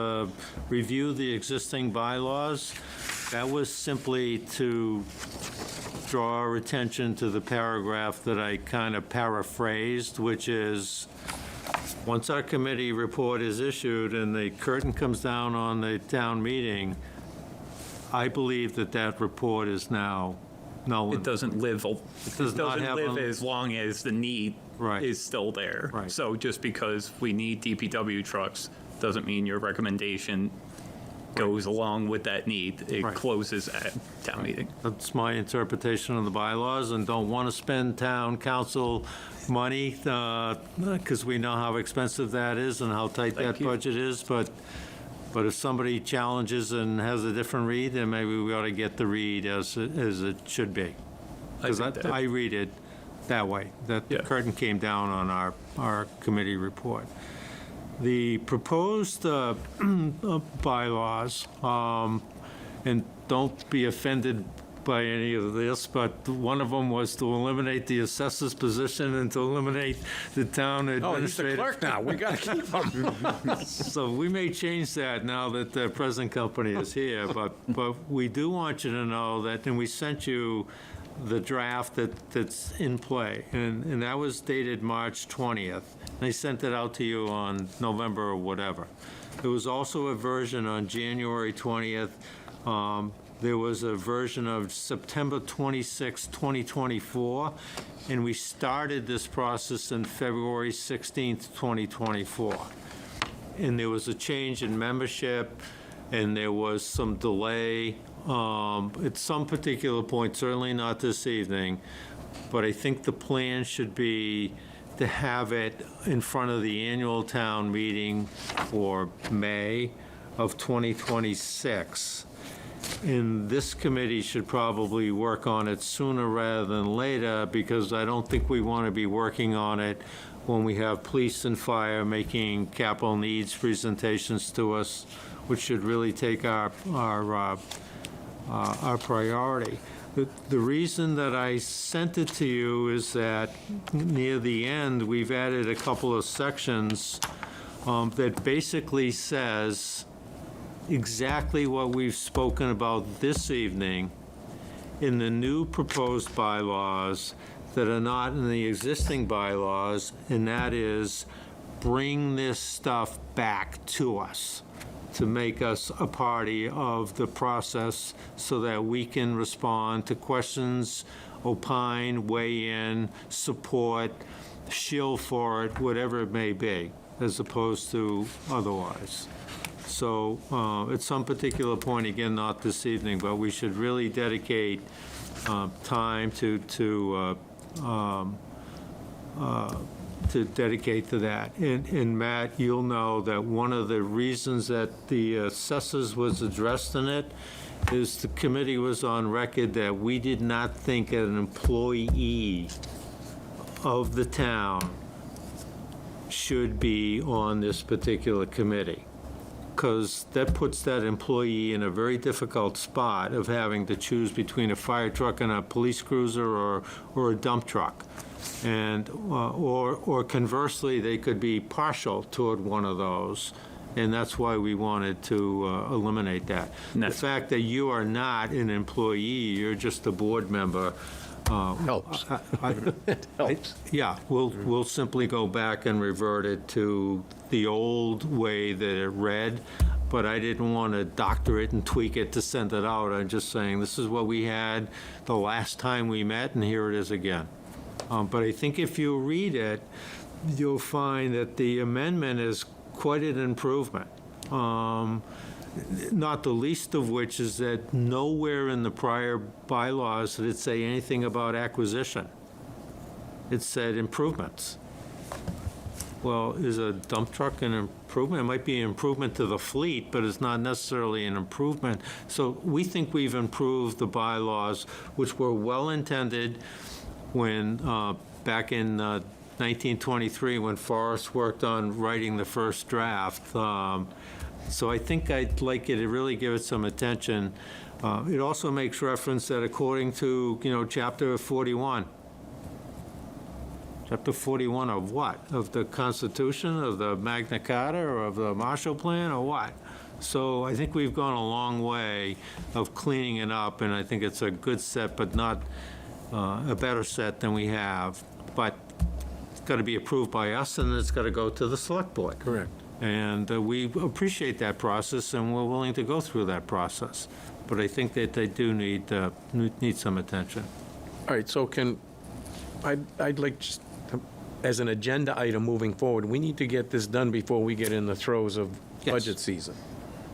review the existing bylaws. That was simply to draw our attention to the paragraph that I kind of paraphrased, which is, once our committee report is issued and the curtain comes down on the town meeting, I believe that that report is now null. It doesn't live, it does not doesn't have live a- as long as the need Right. is still there. Right. So just because we need DPW trucks, doesn't mean your recommendation goes along with that need. It Right. closes at town meeting. That's my interpretation of the bylaws, and don't want to spend town council money, because we know how expensive that is and how tight that you. budget is, but if somebody challenges and has a different read, then maybe we ought to get the read as it should be. Because think that- I read it that way, that the Yeah. curtain came down on our committee report. The proposed bylaws, and don't be offended by any of this, but one of them was to eliminate the assessor's position and to eliminate the town Oh, he's the administrator. clerk now. We got to keep him. So we may change that now that the present company is here, but we do want you to know that, and we sent you the draft that's in play, and that was dated March 20th. They sent it out to you on November or whatever. There was also a version on January 20th. There was a version of September 26, 2024, and we started this process on February 16th, 2024. And there was a change in membership, and there was some delay at some particular point, certainly not this evening, but I think the plan should be to have it in front of the annual town meeting for May of 2026. And this committee should probably work on it sooner rather than later, because I don't think we want to be working on it when we have police and fire making capital needs presentations to us, which should really take our priority. The reason that I sent it to you is that near the end, we've added a couple of sections that basically says exactly what we've spoken about this evening in the new proposed bylaws that are not in the existing bylaws, and that is bring this stuff back to us, to make us a party of the process so that we can respond to questions, opine, weigh in, support, shill for it, whatever it may be, as opposed to otherwise. So at some particular point, again, not this evening, but we should really dedicate time to dedicate to that. And Matt, you'll know that one of the reasons that the assessors was addressed in it is the committee was on record that we did not think an employee of the town should be on this particular committee, because that puts that employee in a very difficult spot of having to choose between a fire truck and a police cruiser or a dump truck. And, or conversely, they could be partial toward one of those, and that's why we wanted to eliminate that. The fact that you are not an employee, you're just a board member, Helps. It helps. Yeah, we'll simply go back and revert it to the old way that it read, but I didn't want to doctor it and tweak it to send it out. I'm just saying, this is what we had the last time we met, and here it is again. But I think if you read it, you'll find that the amendment is quite an improvement. Not the least of which is that nowhere in the prior bylaws did it say anything about acquisition. It said improvements. Well, is a dump truck an improvement? It might be an improvement to the fleet, but it's not necessarily an improvement. So we think we've improved the bylaws, which were well-intended when, back in 1923, when Forrest worked on writing the first draft. So I think I'd like you to really give it some attention. It also makes reference that according to, Chapter 41. Chapter 41 of what? Of the Constitution, of the Magna Carta, or of the Marshall Plan, or what? So I think we've gone a long way of cleaning it up, and I think it's a good set, but not a better set than we have. But it's got to be approved by us, and it's got to go to the Select Board. Correct. And we appreciate that process, and we're willing to go through that process. But I think that they do need some attention. All right, so I'd like, just as an agenda item moving forward, we need to get this done before we get in the throes of Yes. budget season.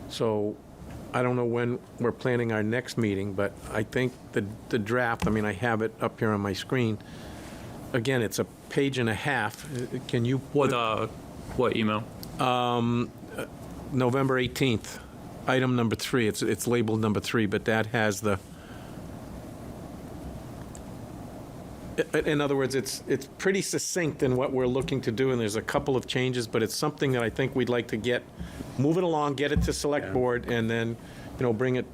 So I don't know when we're planning our next meeting, but I think the draft, I have it up here on my screen. Again, it's a page and a half. Can you? What email? November 18th, item number 3. It's labeled number 3, but that has the, in other words, it's pretty succinct in what we're looking to do, and there's a couple of changes, but it's something that I think we'd like to move it along, get it to Select Board, and then, bring it,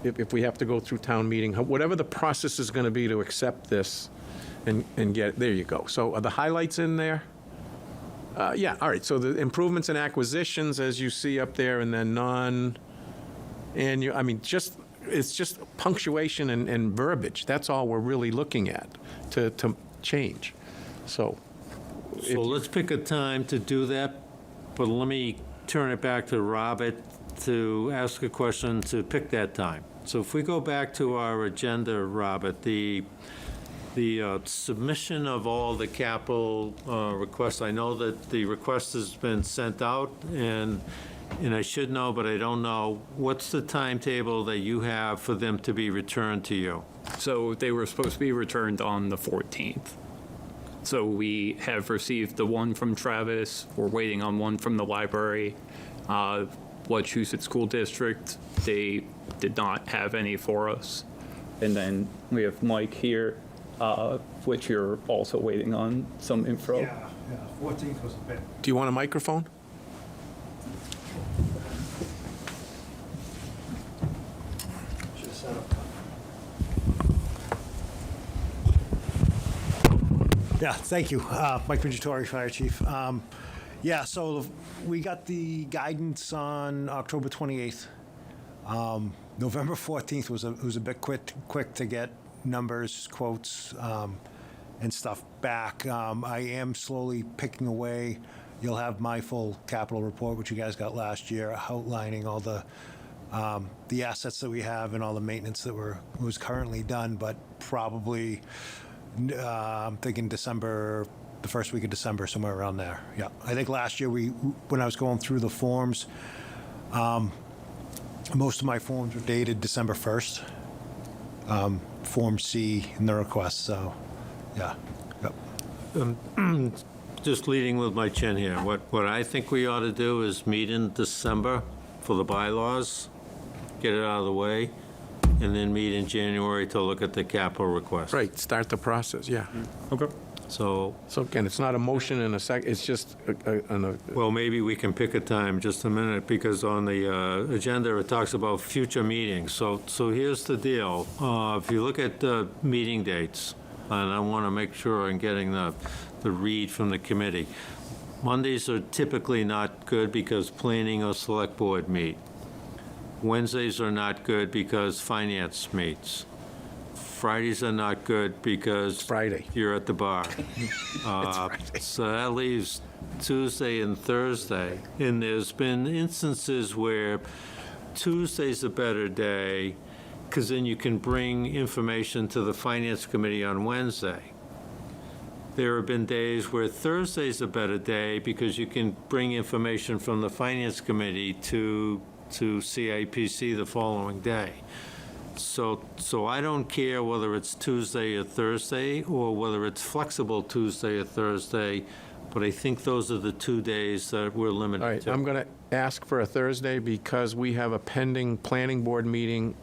if we have to go through town meeting, whatever the process is going to be to accept this and get it. There you go. So are the highlights in there? Yeah, all right, so the improvements and acquisitions, as you see up there, and then non-annual, it's just punctuation and verbiage. That's all we're really looking at to change. So, So let's pick a time to do that, but let me turn it back to Robert to ask a question to pick that time. So if we go back to our agenda, Robert, the submission of all the capital requests, I know that the request has been sent out, and I should know, but I don't know, what's the timetable that you have for them to be returned to you? So they were supposed to be returned on the 14th. So we have received the one from Travis. We're waiting on one from the library. Wachusett School District, they did not have any for us. And then we have Mike here, which you're also waiting on some info. Yeah, 14th was a bit. do you want a microphone? Should have set up. Yeah, thank you. Mike Vigitori, Fire Chief. Yeah, so we got the guidance on October 28th. November 14th was a bit quick to get numbers, quotes, and stuff back. I am slowly picking away. You'll have my full capital report, which you guys got last year, outlining all the assets that we have and all the maintenance that was currently done, but probably I'm thinking December, the first week of December, somewhere around there. Yeah, I think last year when I was going through the forms, most of my forms were dated December 1st. Form C in the request, so, yeah. Yep. Just leading with my chin here, what I think we ought to do is meet in December for the bylaws, get it out of the way, and then meet in January to look at the capital request. Right, start the process, yeah. Okay. So, So again, it's not a motion and a second, it's just well, maybe we can pick a time, just a minute, because on the agenda, it talks about future meetings. So here's the deal. If you look at the meeting dates, and I want to make sure I'm getting the read from the committee. Mondays are typically not good because planning or select board meet. Wednesdays are not good because finance meets. Fridays are not good because Friday. you're at the bar. So that leaves Tuesday and Thursday. And there's been instances where Tuesday's a better day because then you can bring information to the Finance Committee on Wednesday. There have been days where Thursday's a better day because you can bring information from the Finance Committee to CIPC the following day. So I don't care whether it's Tuesday or Thursday, or whether it's flexible Tuesday or Thursday, but I think those are the 2 days that we're All limited right, to. I'm going to ask for a Thursday because we have a pending planning board meeting.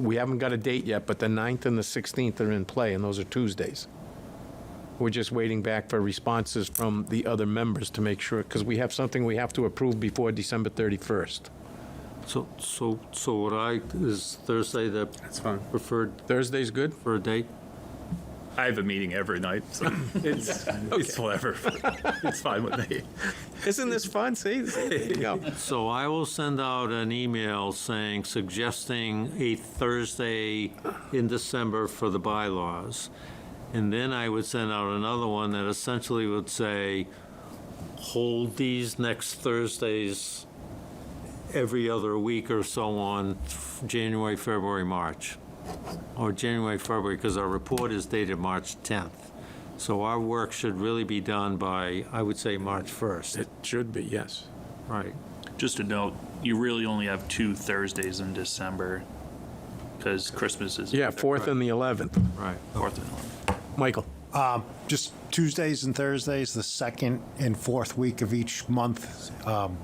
We haven't got a date yet, but the 9th and the 16th are in play, and those are Tuesdays. We're just waiting back for responses from the other members to make sure, because we have something we have to approve before December 31st. So is Thursday the That's fine. preferred Thursday's good? for a date? I have a meeting every night, so it's whatever. It's fine with me. Isn't this fun? See, there you go. So I will send out an email suggesting a Thursday in December for the bylaws. And then I would send out another one that essentially would say, hold these next Thursdays every other week or so on, January, February, March. Or January, February, because our report is dated March 10th. So our work should really be done by, I would say, March 1st. It should be, yes. Right. Just a note, you really only have 2 Thursdays in December because Christmas is. Yeah, 4th and the 11th. Right. 4th and 11th. Michael? Just Tuesdays and Thursdays, the second and fourth week of each month,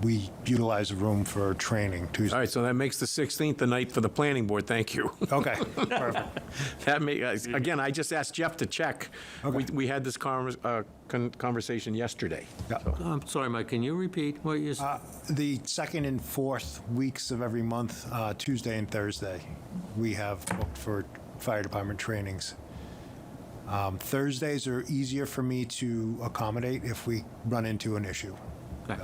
we utilize the room for training All Tuesday. right, so that makes the 16th the night for the planning board. Thank you. Okay, perfect. That may, again, I just asked Jeff to check. Okay. We had this conversation yesterday. Yeah. I'm sorry, Mike, can you repeat what you said? The second and fourth weeks of every month, Tuesday and Thursday, we have booked for fire department trainings. Thursdays are easier for me to accommodate if we run into an issue. Okay.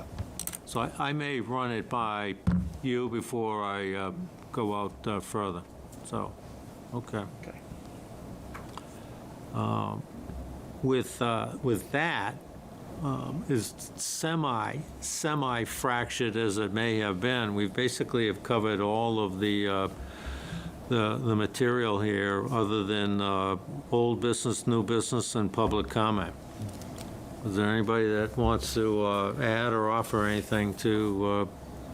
So I may run it by you before I go out further. So, okay. With that, is semi-fractured as it may have been, we basically have covered all of the material here, other than old business, new business, and public comment. Is there anybody that wants to add or offer anything to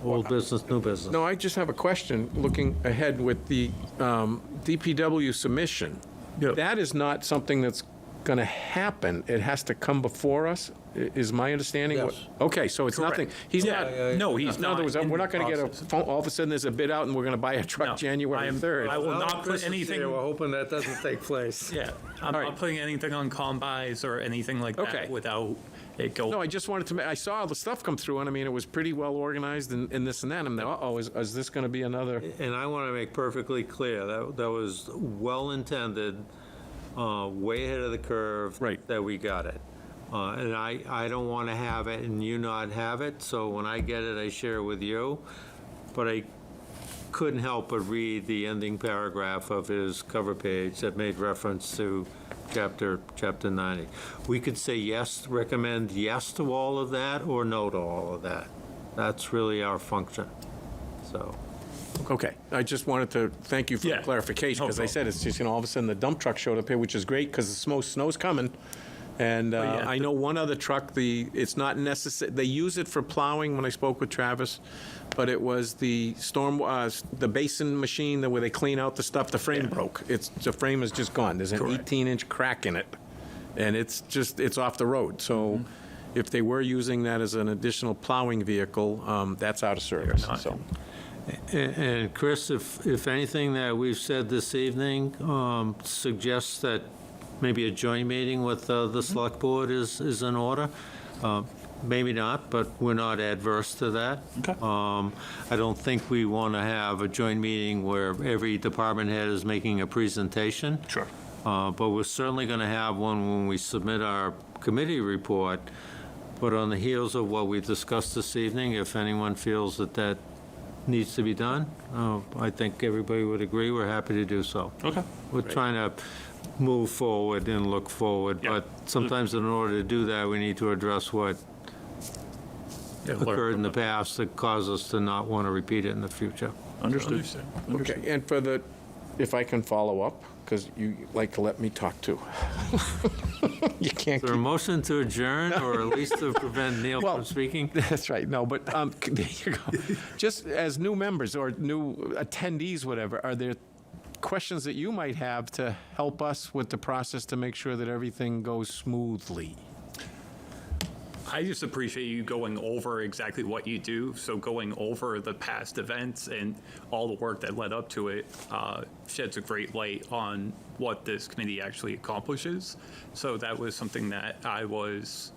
old business, new business? No, I just have a question, looking ahead with the DPW submission. Yep. That is not something that's going to happen. It has to come before us, is my understanding? Yes. Okay, so it's nothing, he's not, No, he's in other not. words, in we're the not going to get a process. phone, all of a sudden there's a bid out and we're going to buy a No, truck I January am- 3rd. I will not put anything. We're hoping that doesn't take place. Yeah, I'm All right. not putting anything on combis or anything like Okay. that without it going. No, I just wanted to, I saw all the stuff come through, and I mean, it was pretty well organized and this and that. I'm like, uh-oh, is this going to be another? And I want to make perfectly clear, that was well-intended, way ahead of the curve. Right. That we got it. And I don't want to have it and you not have it, so when I get it, I share it with you. But I couldn't help but read the ending paragraph of his cover page that made reference to chapter 90. We could say yes, recommend yes to all of that, or no to all of that. That's really our function, so. Okay, I just wanted to thank you for the Yeah. clarification, No because I said, it's just, all of a sudden, the dump truck showed up here, which is great, because the snow's coming. And yeah. I know one other truck, it's not necessary, they use it for plowing when I spoke with Travis, but it was the the basin machine where they clean out the stuff, the frame broke. The frame is just gone. There's an Correct. 18-inch crack in it, and it's off the road. So if they were using that as an additional plowing vehicle, that's out of service, not. so. And Chris, if anything that we've said this evening suggests that maybe a joint meeting with the select board is in order, maybe not, but we're not adverse to that. Okay. I don't think we want to have a joint meeting where every department head is making a presentation. Sure. But we're certainly going to have one when we submit our committee report. But on the heels of what we discussed this evening, if anyone feels that needs to be done, I think everybody would agree, we're happy to do so. Okay. We're trying to move forward and look forward, Yeah. but sometimes in order to do that, we need to address what occurred in the past that caused us to not want to repeat it in the future. Understood. Okay, and for the, if I can follow up, because you like to let me talk too. You can't Is there a keep, motion to adjourn, or at least to prevent Neil Well- from speaking? that's right, no, but there you go. Just as new members or new attendees, whatever, are there questions that you might have to help us with the process to make sure that everything goes smoothly? I just appreciate you going over exactly what you do. So going over the past events and all the work that led up to it sheds a great light on what this committee actually accomplishes. So that was something that I was,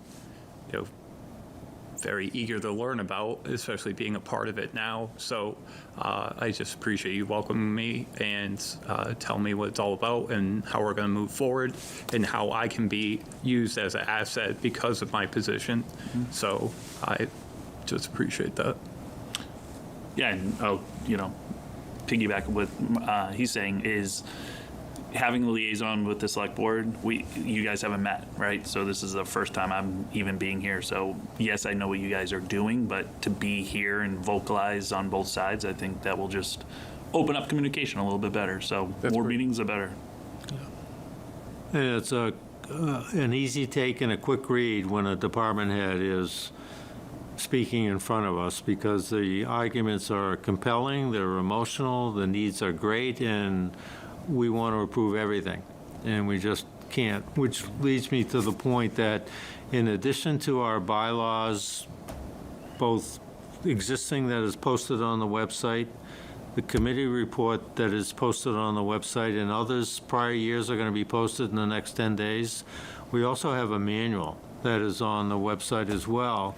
very eager to learn about, especially being a part of it now. So I just appreciate you welcoming me and telling me what it's all about and how we're going to move forward and how I can be used as an asset because of my position. So I just appreciate that. Yeah, and piggyback with he's saying is having a liaison with the select board. You guys haven't met, right? So this is the first time I'm even being here. So yes, I know what you guys are doing, but to be here and vocalize on both sides, I think that will just open up communication a little bit better. So more meetings, the better. And it's an easy take and a quick read when a department head is speaking in front of us, because the arguments are compelling, they're emotional, the needs are great, and we want to approve everything, and we just can't, which leads me to the point that in addition to our bylaws, both existing that is posted on the website, the committee report that is posted on the website, and others prior years are going to be posted in the next 10 days, we also have a manual that is on the website as well,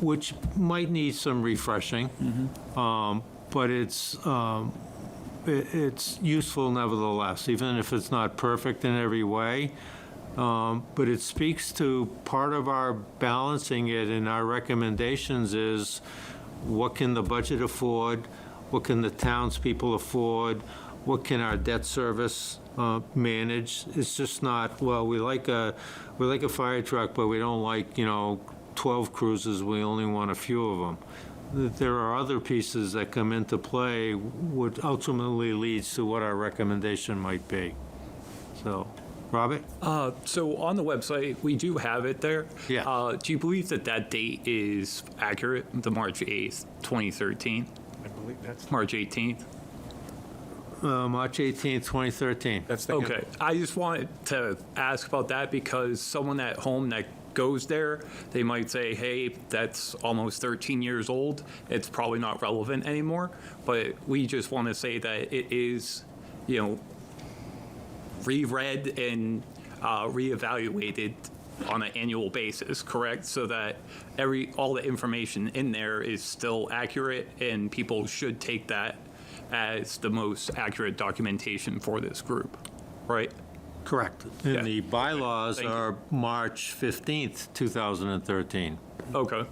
which might need some refreshing, but it's useful nevertheless, even if it's not perfect in every way. But it speaks to part of our balancing it, and our recommendations is what can the budget afford, what can the townspeople afford, what can our debt service manage. It's just not, well, we like a fire truck, but we don't like 12 cruisers, we only want a few of them. There are other pieces that come into play, which ultimately leads to what our recommendation might be. So, Robert? So on the website, we do have it there. Yeah. Do you believe that date is accurate, the March 8th, 2013? I believe that's, March 18th? March 18th, 2013. that's the. Okay, I just wanted to ask about that because someone at home that goes there, they might say, hey, that's almost 13 years old. It's probably not relevant anymore. But we just want to say that it is, reread and reevaluated on an annual basis, correct? So that all the information in there is still accurate, and people should take that as the most accurate documentation for this group, right? Correct. Yeah. And the bylaws Thank you. are March 15th, 2013. Okay.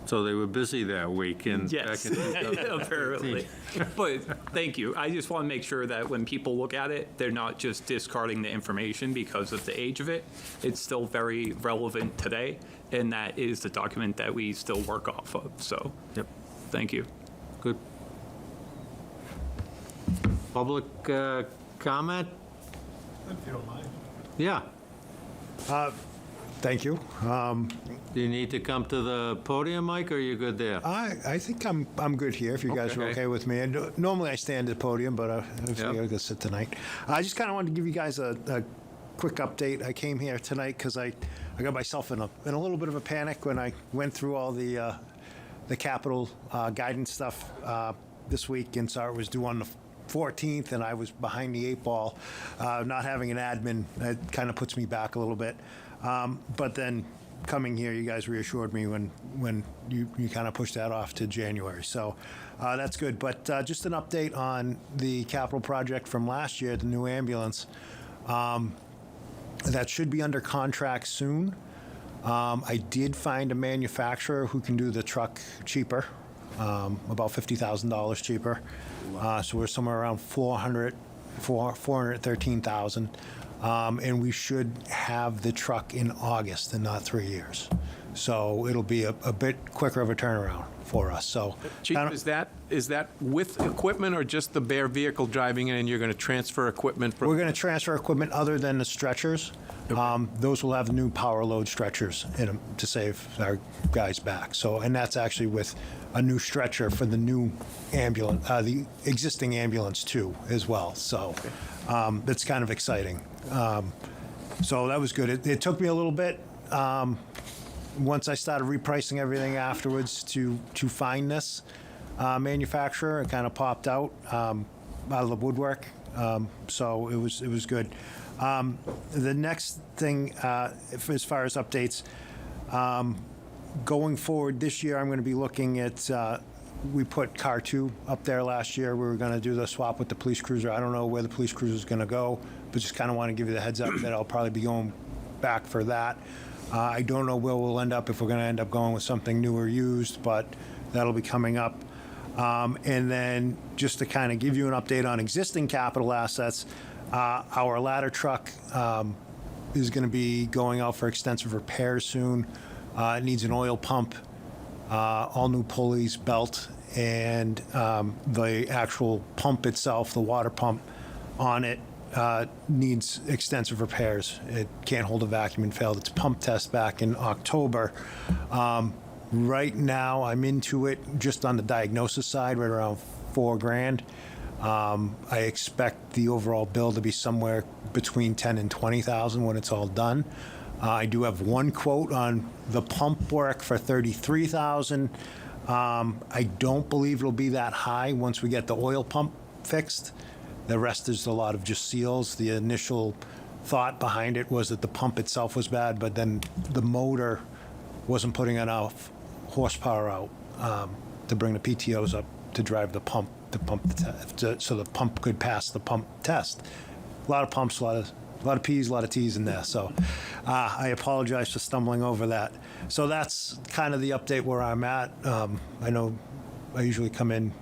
So they were busy that week and back Yes, in 2013. apparently. But thank you. I just want to make sure that when people look at it, they're not just discarding the information because of the age of it. It's still very relevant today, and that is the document that we still work off of. So, Yep, thank you. good. Public comment? If you don't mind. Yeah. Thank you. Do you need to come to the podium, Mike, or are you good there? I think I'm good here, if you guys are Okay. okay with me. And normally I stand at the podium, but I figured I'd sit tonight. I just kind of wanted to give you guys a quick update. I came here tonight because I got myself in a little bit of a panic when I went through all the capital guidance stuff this week and saw it was due on the 14th, and I was behind the 8 ball. Not having an admin, it kind of puts me back a little bit. But then coming here, you guys reassured me when you kind of pushed that off to January. So that's good. But just an update on the capital project from last year, the new ambulance. That should be under contract soon. I did find a manufacturer who can do the truck cheaper, about $50,000 cheaper. So we're somewhere around 413,000. And we should have the truck in August and not 3 years. So it'll be a bit quicker of a turnaround for us, so. Chief, kind of- is that with equipment or just the bare vehicle driving in and you're going to transfer equipment from? We're going to transfer equipment other than the stretchers. Those will have new power load stretchers in them to save our guys back. So, and that's actually with a new stretcher for the new ambulance, the existing ambulance too, as well. So, that's kind of exciting. So that was good. It took me a little bit, once I started repricing everything afterwards to find this manufacturer. It kind of popped out of the woodwork. So it was good. The next thing, as far as updates, going forward this year, I'm going to be looking at, we put Car 2 up there last year. We were going to do the swap with the police cruiser. I don't know where the police cruiser is going to go, but just kind of want to give you the heads up that I'll probably be going back for that. I don't know where we'll end up, if we're going to end up going with something new or used, but that'll be coming up. And then just to kind of give you an update on existing capital assets, our ladder truck is going to be going out for extensive repairs soon. It needs an oil pump, all new pulleys, belt, and the actual pump itself, the water pump on it, needs extensive repairs. It can't hold a vacuum and failed its pump test back in October. Right now, I'm into it just on the diagnosis side, right around $4,000. I expect the overall bill to be somewhere between 10 and 20,000 when it's all done. I do have one quote on the pump work for 33,000. I don't believe it'll be that high once we get the oil pump fixed. The rest is a lot of just seals. The initial thought behind it was that the pump itself was bad, but then the motor wasn't putting enough horsepower out to bring the PTOs up to drive the pump, so the pump could pass the pump test. A lot of pumps, a lot of P's, a lot of T's in there. So I apologize for stumbling over that. So that's kind of the update where I'm at. I know I usually come in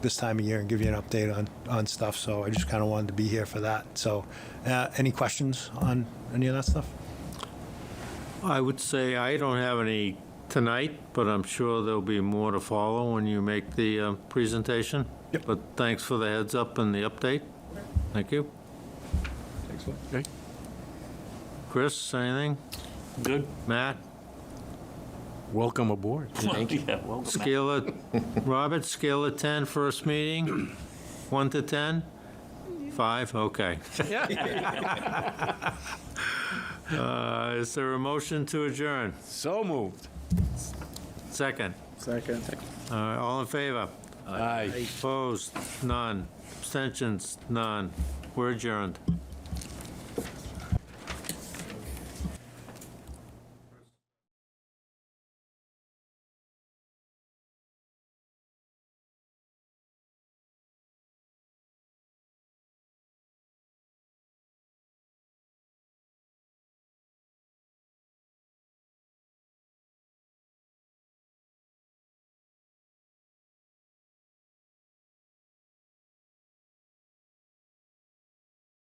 this time of year and give you an update on stuff, so I just kind of wanted to be here for that. So any questions on any of that stuff? I would say I don't have any tonight, but I'm sure there'll be more to follow when you make the presentation. Yep. But thanks for the heads up and the update. Thank you. Okay. Chris, anything? Good. Matt? Welcome aboard. Thank you. Yeah, welcome. Scale of, Robert, scale of 10, first meeting, 1 to 10? 5, okay. Is there a motion to adjourn? So moved. Second. Second. All in favor? Aye. Opposed? None. Abstentions? None. We're adjourned.